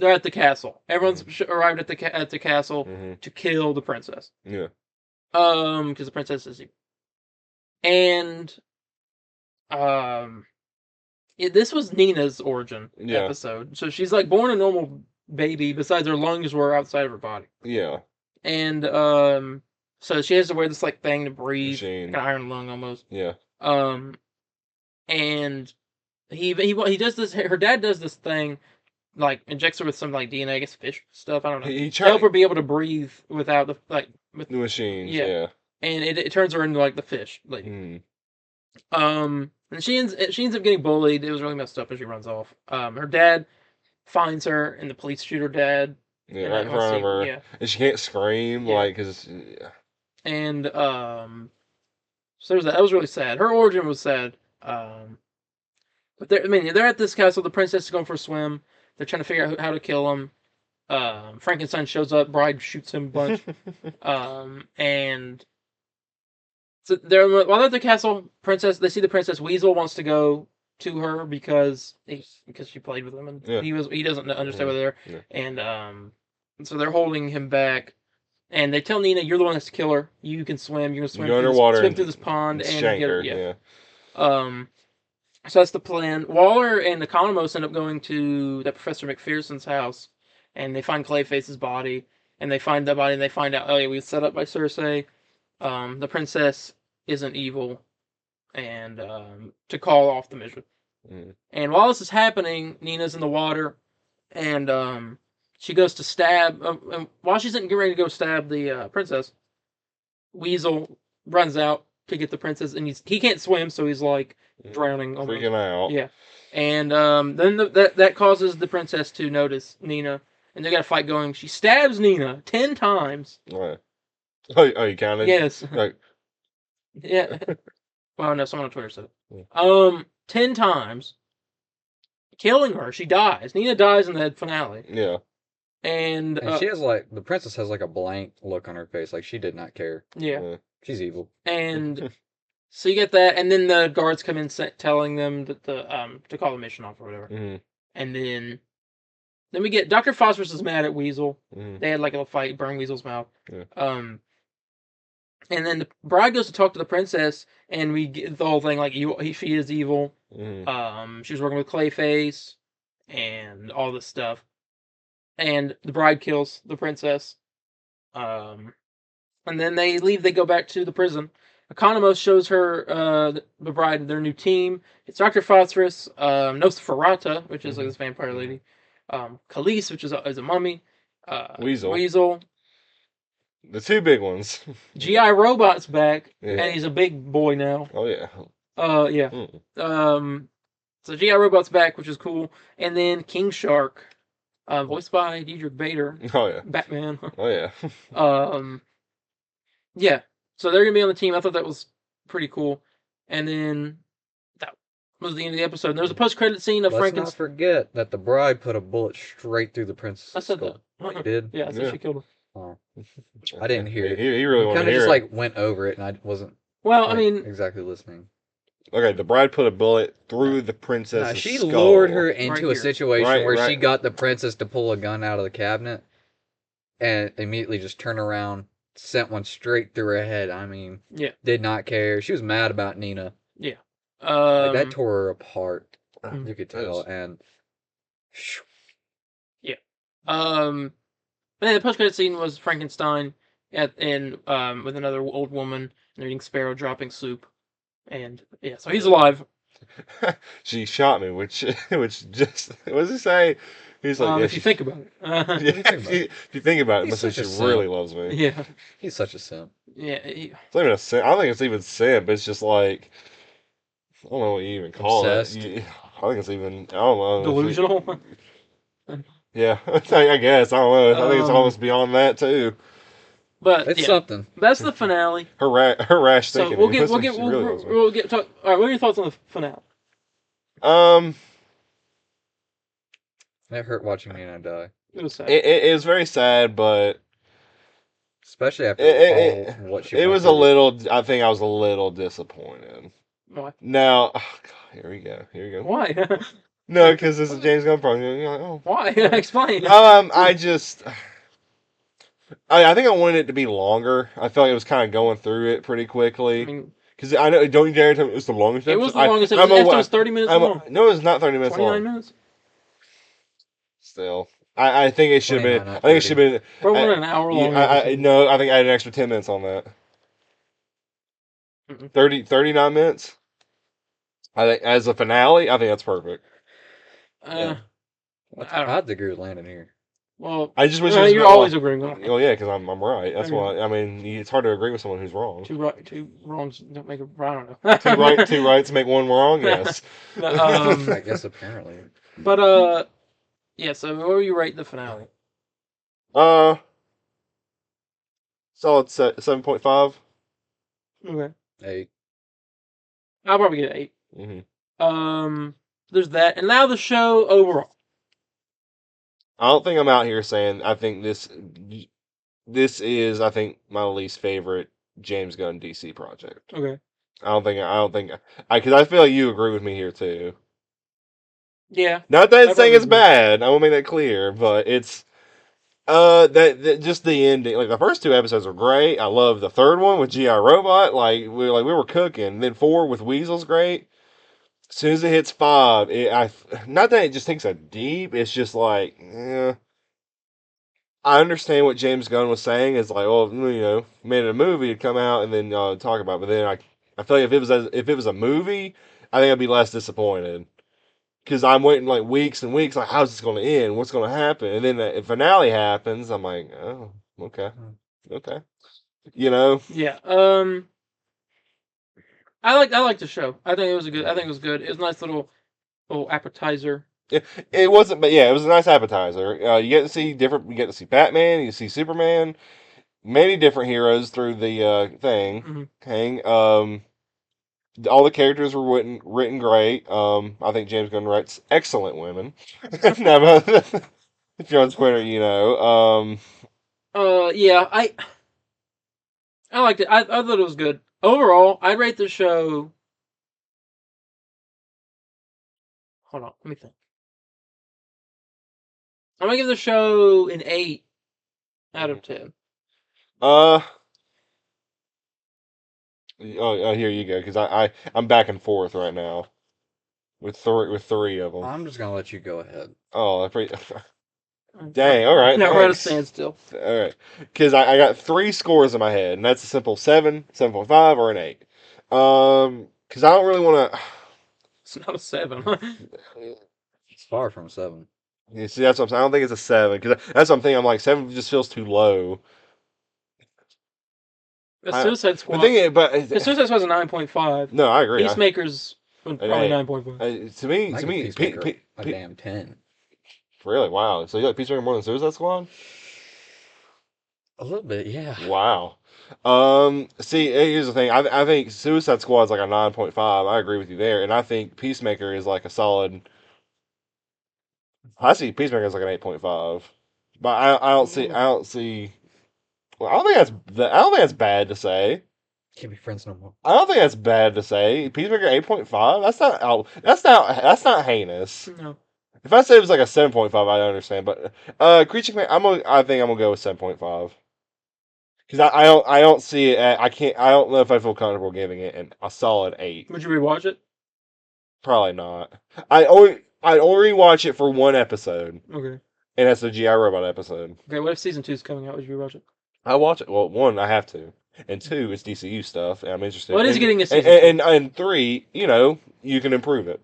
at the castle. Everyone's arrived at the castle to kill the princess. Yeah. Because the princess is evil. And this was Nina's origin episode. So she's like born a normal baby. Besides, her lungs were outside of her body. Yeah. And so she has to wear this like thing to breathe, Machine. like an iron lung almost. Yeah. And he does this. Her dad does this thing, like injects her with some like DNA, I guess fish stuff. I don't know. To help her be able to breathe without the machines. Yeah. And it turns her into like the fish lady. And she ends up getting bullied. It was really messed up, and she runs off. Her dad finds her, and the police shoot her dad. Yeah, right in front of her. Yeah. And she can't scream, because... Yeah. And, so there's that. That was really sad. Her origin was sad. But they're at this castle. The princess is going for a swim. They're trying to figure out how to kill him. Frankenstein shows up. Bride shoots him a bunch. And so while they're at the castle, they see the princess. Weasel wants to go to her because she played with him, and he doesn't understand whether they're and so they're holding him back, and they tell Nina, "You're the one that's to kill her. You can swim. You're gonna swim underwater, swim through this pond and shank get her." Yeah. So that's the plan. Waller and Economos end up going to that Professor McPherson's house, and they find Clayface's body, and they find that body, and they find out, oh yeah, we was set up by Cersei. The princess isn't evil, and to call off the mission. And while this is happening, Nina's in the water, and she goes to stab. And while she's getting ready to go stab the princess, Weasel runs out to get the princess, and he can't swim, so he's like drowning, almost. Freaking out. Yeah, and then that causes the princess to notice Nina, and they got a fight going. She stabs Nina 10 times. What? Oh, you counted? Yes. Like... Yeah. Well, no, someone on Twitter said it. 10 times, killing her. She dies. Nina dies in the finale. Yeah. And she has the princess has a blank look on her face, like she did not care. Yeah. She's evil. And so you get that, and then the guards come in telling them that to call the mission off or whatever. And then we get Dr. Phosphorus is mad at Weasel. They had a fight, burn Weasel's mouth. And then the bride goes to talk to the princess, and we get the whole thing like she is evil. She was working with Clayface, and all this stuff. And the bride kills the princess. And then they leave. They go back to the prison. Economos shows her the bride their new team. It's Dr. Phosphorus, Nosferatu, which is like this vampire lady, Khalees, which is a mummy, Weasel. The two big ones. G.I. Robot's back, and he's a big boy now. Oh yeah. Yeah. So G.I. Robot's back, which is cool. And then King Shark, voiced by Diedrich Bader. Oh yeah. Batman. Oh yeah. Yeah. So they're gonna be on the team. I thought that was pretty cool. And then that was the end of the episode. And there's a post-credit scene of Let's not Frankenstein. forget that the bride put a bullet straight through the princess. I said skull. that. Oh, you did? Yeah, I said she killed her. Oh. I didn't hear it. He really wanted to Kind of hear just it. like went over it, and I wasn't. Well, like, I mean, exactly listening. Okay, the bride put a bullet through the Nah, princess's she skull. lured her into Right a here. situation where Right. she got the princess to pull a gun out of the cabinet, and immediately just turned around, sent one straight through her head. I mean, yeah. did not care. She was mad about Nina. Yeah. Like, that tore her apart. Mm. You could tell, and And then the post-credit scene was Frankenstein with another old woman, and they're eating sparrow dropping soup. And yeah, so he's alive. She shot me, which just what does he say? He's like, if you think about it. if you think about it, it He's must say such she a really simp. loves me. Yeah. he's such a simp. Yeah. It's not even a simp. I don't think it's even simp. It's just like I don't know what you even call Obsessed. it. I think it's even I don't know. Delusional. Yeah, I guess I don't know. I think it's almost beyond that too. But It's yeah, something. that's the finale. Her rash So thinking. we'll That's get what she really loves me. we'll get talk. All right, what are your thoughts on the finale? It hurt watching Nina die, It was sad. It was very sad, but especially after what she. it went was a through. little. I think I was a little disappointed. Why? Now, oh God, here we go. Why? No, because this is James Gunn project. You're like, oh. Why? Explain. I just, I think I wanted it to be longer. I felt like it was kind of going through it pretty I quickly. mean, Because I know, don't you dare tell me it was the longest it episode. was the longest episode. It was 30 minutes long. No, it's not 30 minutes 29 long. minutes. Still, I think it should have been. 29, I not think it should have been. Probably an hour long. No, I think I had an extra 10 minutes on that. Mm-mm. 39 minutes. I think as a finale, I think that's perfect. Yeah. I I don't know. have to agree with Landon here. Well, I just wish it was you're a bit always long. agreeing with me. Oh yeah, because I'm right. That's I agree. why. I mean, it's hard to agree with someone who's wrong. Two wrongs don't make a right. I don't know. Two rights make one wrong. Yes. I guess apparently. But yeah. So where will you rate the finale? Solid 7.5. Okay, Hey, I'll probably get an 8. Mm-hmm. There's that, and now the show overall. I don't think I'm out here saying I think this is I think my least favorite James Gunn DC project. Okay. I don't think because I feel like you agree with me here too. Yeah. Not that I it's saying it's probably- bad. I will make that clear, but it's that just the ending. Like the first 2 episodes were great. I love the third one with GI Robot. Like we were cooking. Then 4 with Weasel's great. As soon as it hits 5, not that it just takes a deep. It's just like, I understand what James Gunn was saying. Is like, well, made it a movie, it'd come out and then talk about it. But then I feel like if it was a movie, I think I'd be less disappointed. Because I'm waiting like weeks and weeks, like, how's this going to end? What's going to happen? And then the finale happens. I'm like, oh, okay. Yeah. I like the show. I think it was good. It was a nice little appetizer. It wasn't, but yeah, it was a nice appetizer. You get to see different. You get to see Batman. You see Superman. Many different heroes through the thing. Mhm. Hang. All the characters were written great. I think James Gunn writes excellent women. No, but if you're on Twitter, you know. Yeah. I liked it. I thought it was good. Overall, I'd rate the show. Hold on, let me think. I'm gonna give the show an 8 out of 10. Oh, here you go. Because I'm back and forth right now with three of them. I'm just gonna let you go ahead. Oh, that's pretty. Dang. All right. Now we're at a Thanks. standstill. All right. Because I got three scores in my head, and that's a simple 7, 7.5, or an 8. Because I don't really want to. It's not a 7. It's far from 7. You see, that's what I'm saying. I don't think it's a 7 because that's what I'm thinking. I'm like 7 just feels too low. The Suicide Squad. The Suicide Squad's a 9.5. No, I agree. Peacemaker's probably 9.5. To me, I give Peacemaker a damn 10. Really? Wow. So you like Peacemaker more than Suicide Squad? A little bit, yeah. Wow. See, here's the thing. I think Suicide Squad's like a 9.5. I agree with you there, and I think Peacemaker is like a solid. I see Peacemaker as like an 8.5, but I don't see. Well, I don't think that's bad to say. Can't be friends no more. I don't think that's bad to say. Peacemaker 8.5. That's not heinous. No. If I said it was like a 7.5, I understand. But Creature Command, I think I'm gonna go with 7.5 because I don't see it. I don't know if I feel comfortable giving it a solid 8. Would you rewatch it? Probably not. I only watch it for one episode, Okay. and that's the GI Robot episode. Okay, what if season 2 is coming out? Would you rewatch it? I watch it. Well, one, I have to. And 2, it's DCU stuff, and I'm interested. What is getting a season and 3, you can improve it.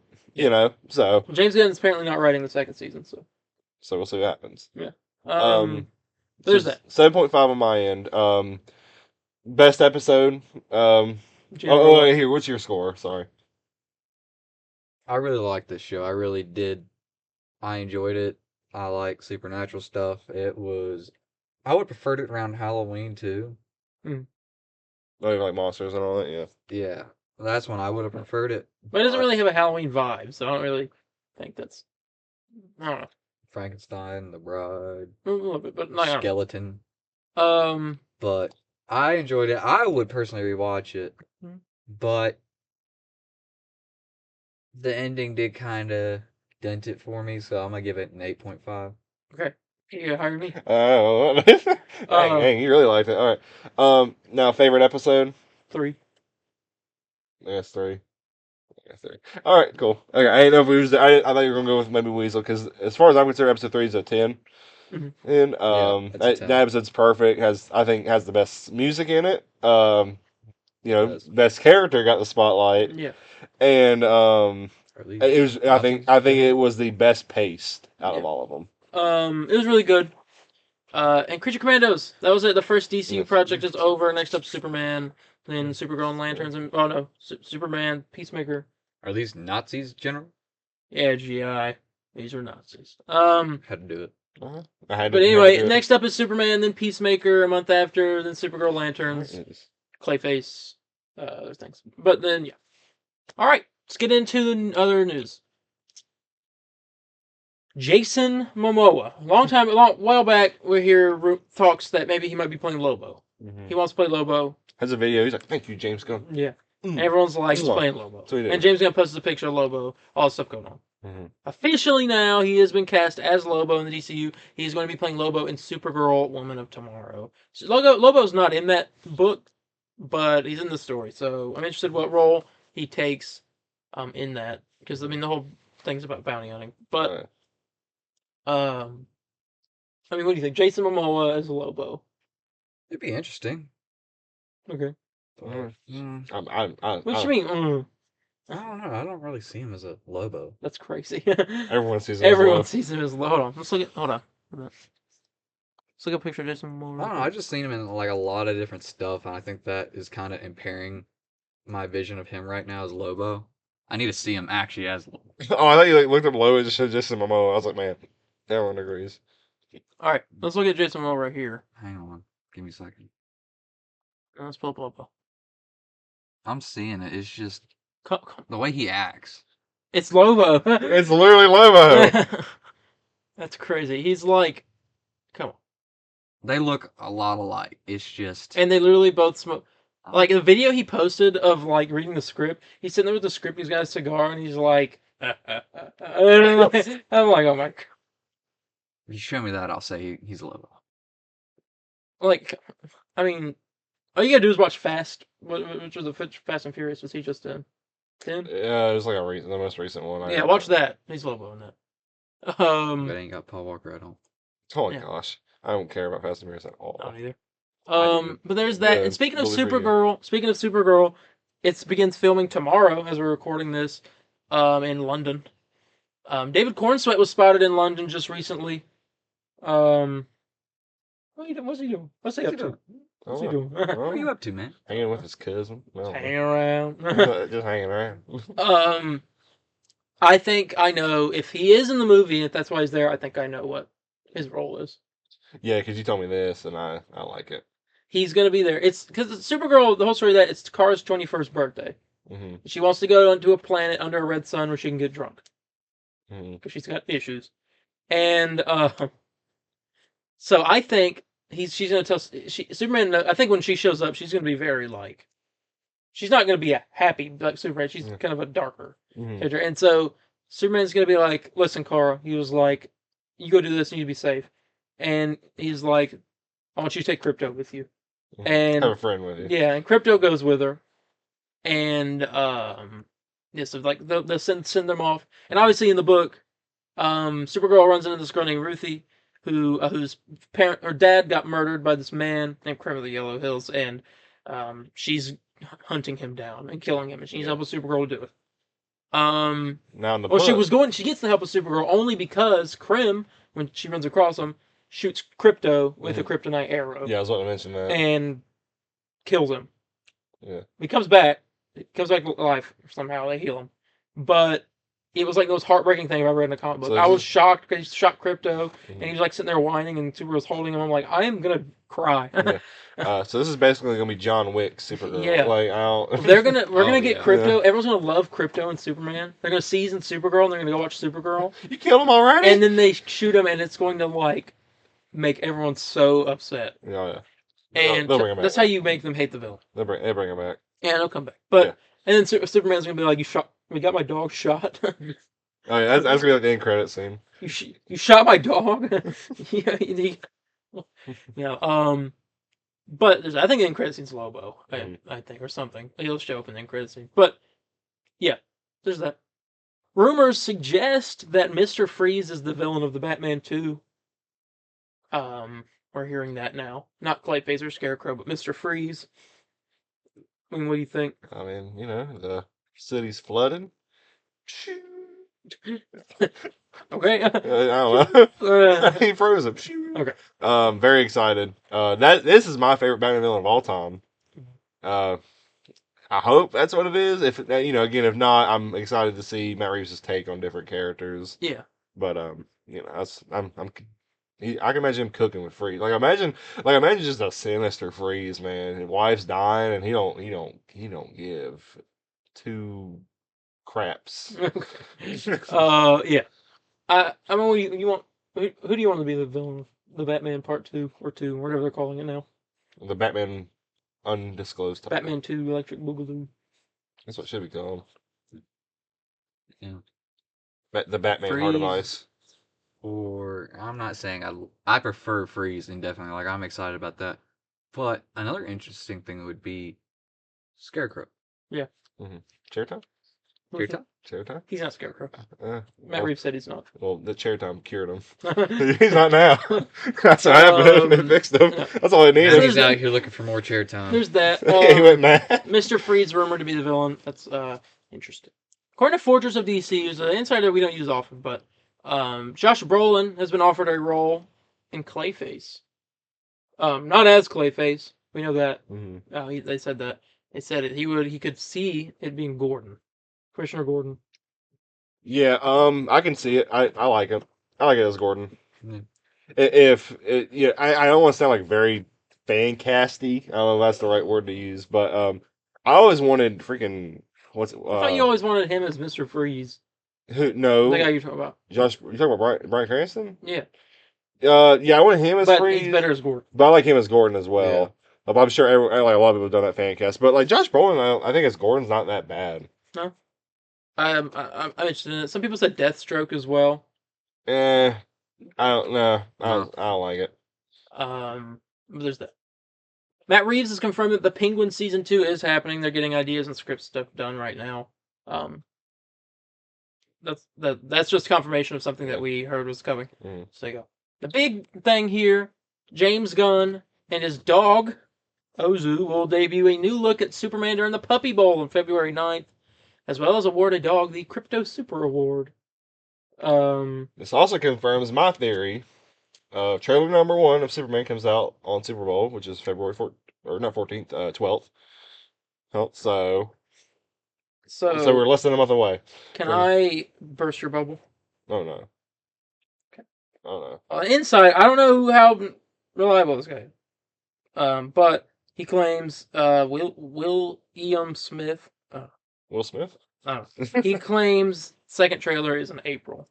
So. Well, James Gunn's apparently not writing the second season, so we'll see what happens. Yeah. There's that. 7.5 on my end. Best episode. Here, what's your score? Sorry. I really like this show. I really did. I enjoyed it. I like supernatural stuff. I would prefer it around Halloween too. Oh, you like monsters and all that, yeah. Yeah, that's when I would have preferred it. But it doesn't really have a Halloween vibe, so I don't really think that's. I don't know. Frankenstein, the Bride, A little bit, but not. Skeleton. Um, But I enjoyed it. I would personally rewatch it, but the ending did kind of dent it for me, so I'm gonna give it an 8.5. okay. You hire me? Oh, dang, you really liked it. All right. Now, favorite episode? 3. Yes, 3. Yeah, 3. All right, cool. Okay, I didn't know if we was. I thought you were gonna go with maybe Weasel because as far as I'm concerned, episode 3 is a 10. Mm-hmm. And it's a 10. that episode's perfect. I think has the best music in it. Best character got the spotlight. Yeah. And it was. I think it was the best paced out Yeah. of all of them. It was really good. And Creature Commandos. That was it. The first DCU project is over. Next up, Superman, then Supergirl and Lanterns, and Superman, Peacemaker. Are these Nazis, General? Yeah, GI. These are Nazis. Had to do it. But anyway, next up is Superman, then Peacemaker. A month after, then Supergirl, Lanterns, Clayface, other things. But then, yeah. All right, let's get into the other news. Jason Momoa. A while back, we hear talks that maybe he might be playing Lobo. Mm-hmm. He wants to play Lobo. Has a video. He's like, "Thank you, James Gunn." Yeah. Everyone's like, he's playing Lobo. So and James Gunn posted a picture of Lobo. All this stuff going on. Mm-hmm. Officially now, he has been cast as Lobo in the DCU. He's going to be playing Lobo in Supergirl, Woman of Tomorrow. So Lobo's not in that book, but he's in the story. So I'm interested what role he takes in that. Because, the whole thing's about bounty hunting. But... what do you think? Jason Momoa as Lobo. It'd be interesting. Okay. What do you mean? I don't know. I don't really see him as a Lobo. That's crazy. Everyone sees him. Sees him as Lobo. Hold on. Let's look at a picture of Jason Momoa. I don't know. I just seen him in like a lot of different stuff, and I think that is kind of impairing my vision of him right now as Lobo. I need to see him actually as Lobo. Oh, I thought you looked up Lobo and just said Jason Momoa. I was like, man, everyone agrees. All right, let's look at Jason Momoa right here. Hang on. Give me a second. Let's pull up Lobo. I'm seeing it. It's just the way he acts. It's Lobo. It's literally Lobo. That's crazy. He's like, come on. They look a lot alike. It's just... And they literally both smoke. Like, the video he posted of, like, reading the script, he's sitting there with the script, he's got a cigar, and he's like, I'm like, oh my God. If you show me that, I'll say he's Lobo. Like, I mean, All you gotta do is watch Fast. Which was the Fast and Furious? Was he just in? 10? Yeah, it was like the most recent one. Yeah, watch that. He's Lobo in that. But ain't got Paul Walker, I don't. Oh my Yeah. gosh, I don't care about Fast and Furious at all. I don't either. I do. But there's that. Yeah, And speaking of bully for you. Supergirl, it begins filming tomorrow as we're recording this, in London. David Cornsweet was spotted in London just recently. What's he doing? What's he doing? What's he up to? What's he doing? What are you up to, man? Hanging with his cousin. No. Hanging around. Just hanging around. I think I know if he is in the movie. If that's why he's there, I think I know what his role is. Yeah, because you told me this, and I like it. He's gonna be there. It's because Supergirl. The whole story of that it's Kara's 21st birthday. Mm-hmm. She wants to go onto a planet under a red sun where she can get drunk Mm-hmm. she's got issues, and so I think she's gonna tell Superman. I think when she shows up, she's gonna be very like. She's not gonna be a happy like Superman. She's kind of a darker character, and so Superman's gonna be like, "Listen, Kara." He was like, "You go do this, and you be safe." And he's like, "I want you to take Crypto with you." And Have a friend with you. yeah, and Crypto goes with her, and yeah, so like they'll send them off, and obviously in the book, Supergirl runs into this girl named Ruthie, whose dad got murdered by this man named Crim of the Yellow Hills, and she's hunting him down and killing him, and she needs help with Supergirl to do it. Now in the Well, book, she gets the help of Supergirl only because Crim, when she runs across him, shoots Crypto with a kryptonite arrow. Yeah, I was about to mention that. And kills him. Yeah. He comes back. He comes back to life somehow. They heal him. But it was like the most heartbreaking thing I've ever read in a comic book. So I was shocked because he shot Crypto, and he was like sitting there whining, and Supergirl was holding him. I'm like, I am gonna cry. So this is basically gonna be John Wick Supergirl. Yeah. Like I don't. We're gonna get yeah. Crypto. Everyone's gonna love Crypto and Superman. They're gonna season Supergirl, and they're gonna go watch Supergirl. You killed him already. And then they shoot him, and it's going to like make everyone so upset. Yeah. And They'll bring him back. that's how you make them hate the villain. They bring him back. Yeah, they'll come back. But Yeah. and then Superman's gonna be like, we got my dog shot. Oh yeah, that's gonna be like the end credit scene. you shot my dog. Yeah. But I think the end credit scene's Lobo. I think or something. He'll show up in the end credit scene. But yeah, there's that. Rumors suggest that Mr. Freeze is the villain of the Batman 2. We're hearing that now. Not Clayface or Scarecrow, but Mr. Freeze. I mean, what do you think? I mean, the city's flooding. Okay. I don't know. He froze him. Okay. Very excited. This is my favorite Batman villain of all time. I hope that's what it is. If again, if not, I'm excited to see Matt Reeves' take on different characters. Yeah. But I can imagine him cooking with Freeze. Imagine just a sinister Freeze, man. His wife's dying, and he don't give two craps. Yeah. I mean, you want who do you want to be the villain of the Batman Part 2 or 2, whatever they're calling it now? The Batman undisclosed title. Batman 2 Electric Boogaloo. That's what it should be called. Yeah. The Batman Heart of Freeze. Ice. Or I'm not saying I prefer Freeze indefinitely. Like I'm excited about that. But another interesting thing would be Scarecrow. Yeah. Chair time? Your time? Chair time? He's not Scarecrow. Matt well, Reeves said he's not. Well, the chair time cured him. He's not now. That's what happened. It fixed him. yeah. That's all it Now needed. he's out here looking for more chair time. There's that. He went mad. Mr. Freeze rumored to be the villain. That's interesting. According to Fortress of DC, who's an insider we don't use often, but Josh Brolin has been offered a role in Clayface. Not as Clayface. We know that. They said that. They said he could see it being Gordon. Commissioner Gordon. Yeah, I can see it. I like it. I like it as Gordon. Yeah. I don't want to sound like very fan casty. I don't know if that's the right word to use, but I always wanted freaking I thought you always wanted him as Mr. Freeze. No, The guy you're talking about. Josh. You talking about Bryan Cranston? Yeah. Yeah, I wanted him as But Freeze. he's better as Gordon. But I like him as Gordon as well. I'm sure a lot of people have done that fan cast, but like Josh Brolin, I think as Gordon's not that bad. No. I'm interested in it. Some people said Deathstroke as well. I don't know. I don't like it. There's that. Matt Reeves has confirmed that the Penguin season 2 is happening. They're getting ideas and script stuff done right now. That's just confirmation of something that we heard was coming. Mm. So you go. The big thing here, James Gunn and his dog, Ozu, will debut a new look at Superman during the Puppy Bowl on February 9th, as well as award a dog the Crypto Super Award. This also confirms my theory. Trailer number 1 of Superman comes out on Super Bowl, which is February 4th, or not 14th, 12th. Oh, so we're less than a month away. Can I burst your bubble? Oh no. Okay. Oh no. Inside, I don't know how reliable this guy is. But he claims Will Smith. Will Smith? He claims second trailer is in April.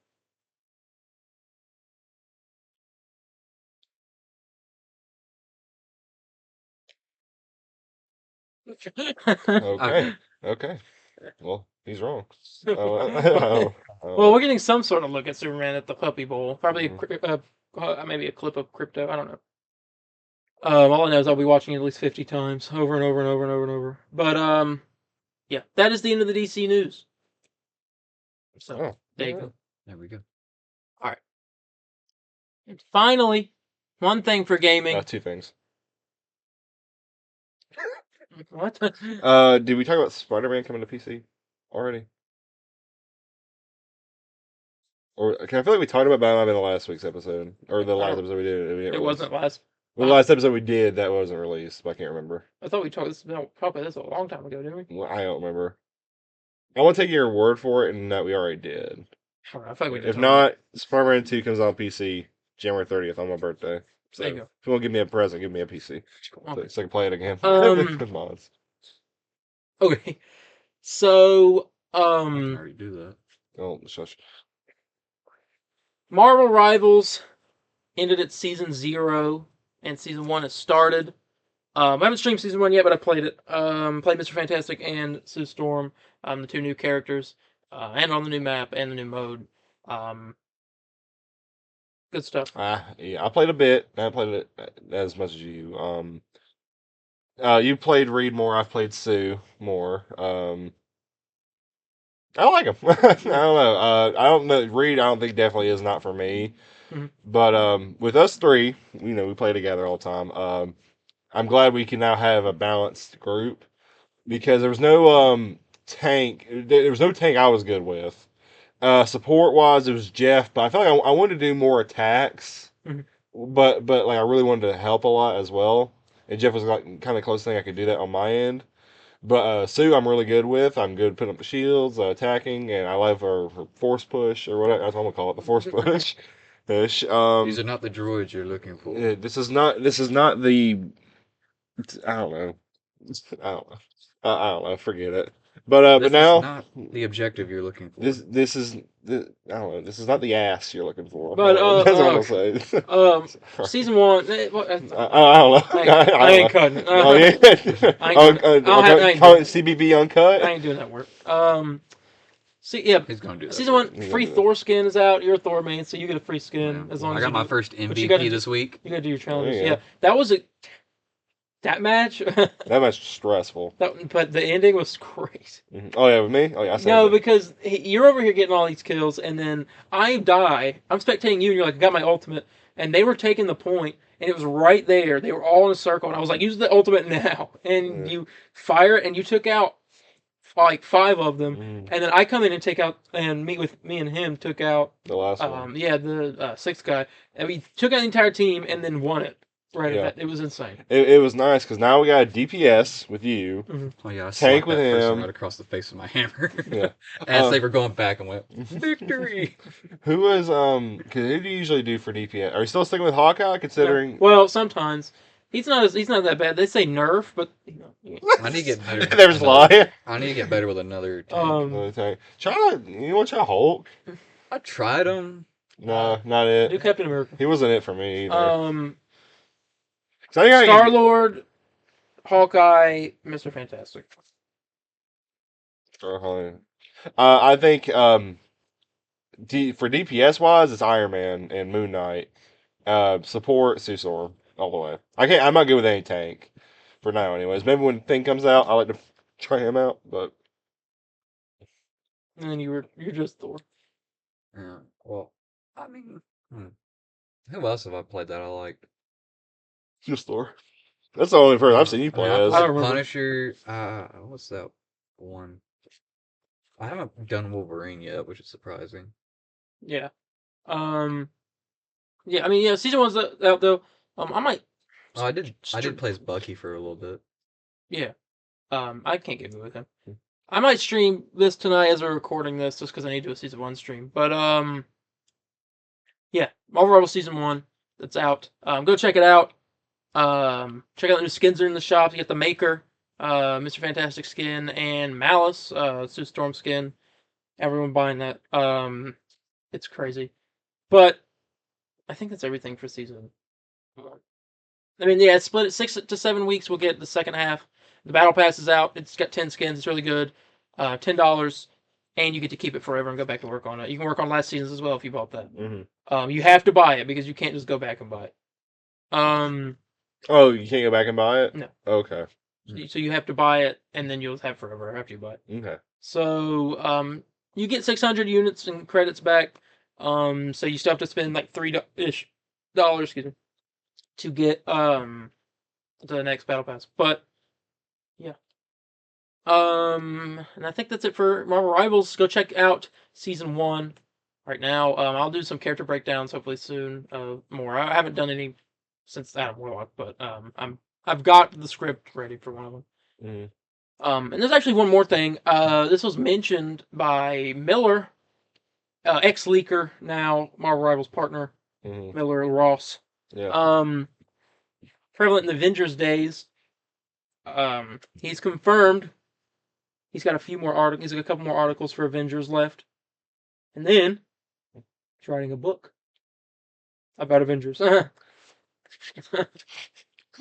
Okay. Okay. Well, he's wrong. Well, we're getting some sort of look at Superman at the Puppy Bowl. Probably maybe a clip of Crypto. I don't know. All I know is I'll be watching it at least 50 times, over and over and over and over and over. But yeah, that is the end of the DC news. So there you go. There we go. All right. And finally, one thing for gaming. 2 things. What? Did we talk about Spider-Man coming to PC already? Or I feel like we talked about Batman in the last week's episode, or the last episode we did. It wasn't last. Well, the last episode we did that wasn't released, but I can't remember. I thought we talked about this a long time ago, didn't we? Well, I don't remember. I want to take your word for it, and that we already did. I thought we did. If not, Spider-Man 2 comes out on PC January 30th on my birthday. So there you go. If you want to give me a present, give me a PC. So I can play it again. With mods. Okay. So, I can already do that. Oh, shush. Marvel Rivals ended its season 0, and season 1 has started. I haven't streamed season 1 yet, but I played it. Played Mr. Fantastic and Sue Storm, the 2 new characters, and on the new map and the new mode. Good stuff. Yeah, I played a bit. I haven't played it as much as you. You played Reed more. I've played Sue more. I like him. I don't know. I don't know. Reed, I don't think definitely is not for me. Mm-hmm. But with us 3, we play together all the time. I'm glad we can now have a balanced group because there was no tank. There was no tank I was good with. Support wise, it was Jeff, but I felt like I wanted to do more attacks. Mm-hmm. But like I really wanted to help a lot as well. And Jeff was like kind of the closest thing I could do that on my end. But Sue, I'm really good with. I'm good putting up the shields, attacking, and I love her force push or whatever. That's what I'm gonna call it, the force push. These are not the droids you're looking for. This is not the. I don't know. I don't know. Forget it. But now is not the objective you're looking for. This is I don't know. This is not the ass you're looking for. But that's what I'll say. Season 1. I don't know. I ain't cutting it. Oh yeah. CBB uncut. I ain't doing that work. Yeah. He's gonna do that. Season 1, free Thor skin is out. You're a Thor main, so you get a free skin as long as I got my first MVP this week. You gotta do your challenges. Yeah. That was that match. That match was stressful. But the ending was crazy. Mm-hmm. Oh yeah, with me. Oh yeah. No, because you're over here getting all these kills, and then I die. I'm spectating you, and you're like, I got my ultimate, and they were taking the point, and it was right there. They were all in a circle, and I was like, use the ultimate now, and you fire it, and you took out like 5 of them, and then I come in and take out, and me and him took out the last one. Yeah, the 6th guy, and we took out the entire team, and then won it. Right, yeah. It was insane. It was nice because now we got a DPS with you. Mm-hmm. Oh yeah, I tank with him right across the face with my hammer. Yeah, as they were going back and went victory. Who was who do you usually do for DPS? Are you still sticking with Hawkeye? Considering well, sometimes he's not that bad. They say nerf, but I need to get better. There's lie. I need to get better with another tank. Another tank. You want to try Hulk? I tried him. No, not it. Do Captain America. He wasn't it for me either. Star-Lord, Hawkeye, Mr. Fantastic. I think for DPS wise, it's Iron Man and Moon Knight. Support Sue Storm all the way. I'm not good with any tank. for now, anyways. Maybe when Thing comes out, I like to try him out, but And then you're just Thor. Yeah. Well, I mean, who else have I played that I liked? just Thor. That's the only person I've seen you I play mean, I as. played remember. Punisher. What's that one? I haven't done Wolverine yet, which is surprising. Yeah. Yeah, I mean, yeah, season 1's out, though. I might... Oh, I did play as Bucky for a little bit. Yeah. I can't get with him. I might stream this tonight as we're recording this, just because I need to do a season 1 stream. But, yeah, Marvel Rebels season 1, that's out. Go check it out. Check out the new skins that are in the shop. You get the Maker, Mr. Fantastic skin, and Malice, Sue Storm skin. Everyone buying that. It's crazy. But I think that's everything for season 1. I mean, yeah, it's split at 6 to 7 weeks. We'll get the second half. The Battle Pass is out. It's got 10 skins. It's really good. $10. And you get to keep it forever and go back and work on it. You can work on last seasons as well if you bought that. Mm-hmm. You have to buy it because you can't just go back and buy it. Oh, you can't go back and buy it? No. Okay. So you have to buy it, and then you'll have forever after you buy it. Okay. So you get 600 units and credits back. So you still have to spend like $3-ish, excuse me, to get the next Battle Pass. But yeah. And I think that's it for Marvel Rivals. Go check out season 1 right now. I'll do some character breakdowns hopefully soon. More. I haven't done any since Adam Warlock, but I've got the script ready for one of them. Mm-hmm. And there's actually one more thing. This was mentioned by Miller, ex-leaker, now Marvel Rivals partner, Miller Ross. Yeah. Prevalent in the Avengers days. He's confirmed he's got a few more articles. He's got a couple more articles for Avengers left, and then he's writing a book about Avengers. I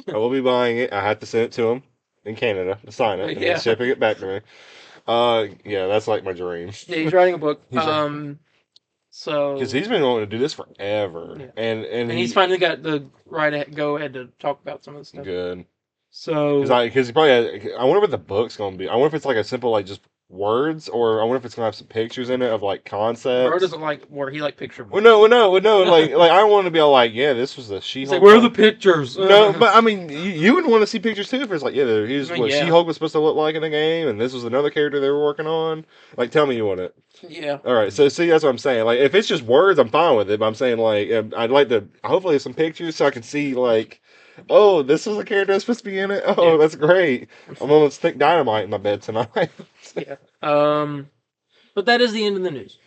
will be buying it. I have to send it to him in Canada to sign it, and Yeah. then shipping it back to me. Yeah, that's like my dream. Yeah, he's writing a book. So because he's been wanting to do this forever, Yeah. and he's finally got the go ahead to talk about some of the stuff. good. So Because he probably I wonder what the book's gonna be. I wonder if it's like a simple like just words, or I wonder if it's gonna have some pictures in it of like concepts. Bro doesn't like where he like picture. Well, no. like I don't want to be all like, yeah, this was the She-Hulk. Like, where are the pictures? No, but I mean, you would want to see pictures too. If it's like, yeah, here's I mean, what yeah. She-Hulk was supposed to look like in the game, and this was another character they were working on. Like, tell me you want it. Yeah. All right, so see, that's what I'm saying. Like, if it's just words, I'm fine with it. But I'm saying like, I'd like to hopefully have some pictures so I can see like, oh, this was a character that's supposed to be in it. Oh, that's great. I'm gonna stick dynamite in my bed tonight. Yeah. But that is the end of the news.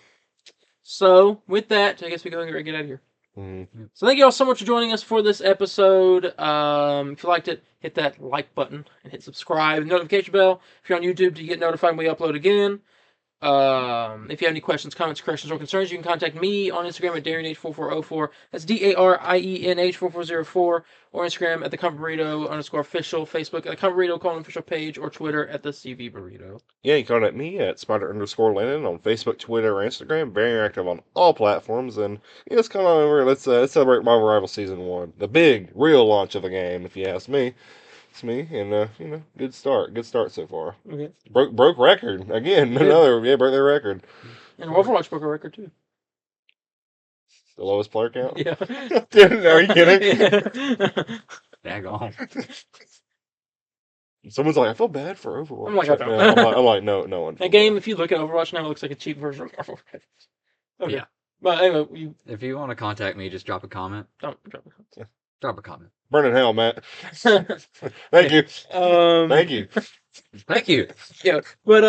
So with that, I guess we go and get out of here. Mm-hmm. So thank you all so much for joining us for this episode. If you liked it, hit that like button and hit subscribe and notification bell. If you're on YouTube, to get notified when we upload again. If you have any questions, comments, corrections, or concerns, you can contact me on Instagram at DarienH4404. That's DARIENH4404. Or Instagram at the _official, Facebook at the Burrito official page, or Twitter at the CV Burrito. Yeah, you can contact me at Spider_Landon on Facebook, Twitter, or Instagram. Very active on all platforms. And yeah, let's come on over. Let's celebrate Marvel Rivals Season 1. The big, real launch of the game, if you ask me. It's me, and good start so far. Okay. Broke record again. Broke their record. And Overwatch broke a record too. The lowest player count. Yeah. Dude, are you kidding? Daggone. Someone's like, I feel bad for Overwatch. I'm like, I don't. I'm like, no one. That game, if you look at Overwatch now, it looks like a cheap version of Marvel Rivals. Okay. Yeah. But anyway, If you want to contact me, just drop a comment. don't drop it. Drop a comment. Burn in hell, Matt. Thank you. Thank you. Thank you. Yeah, but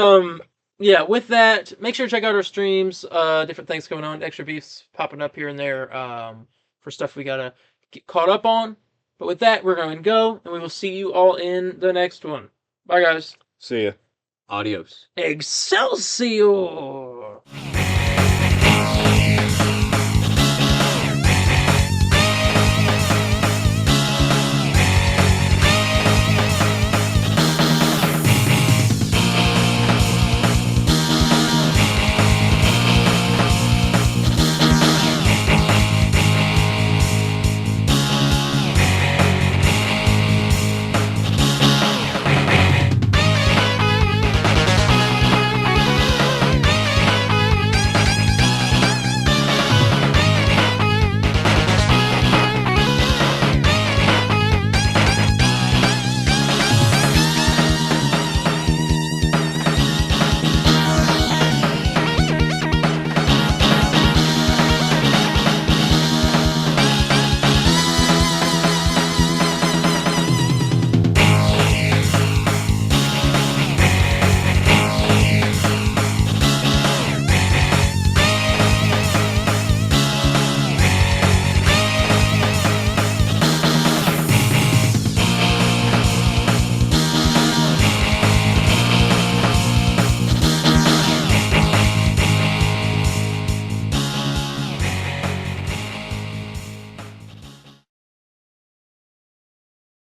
yeah. With that, make sure to check out our streams. Different things going on. Extra beefs popping up here and there. For stuff we gotta get caught up on. But with that, we're going to go, and we will see you all in the next one. Bye, guys. See ya. Adios. Excelsior!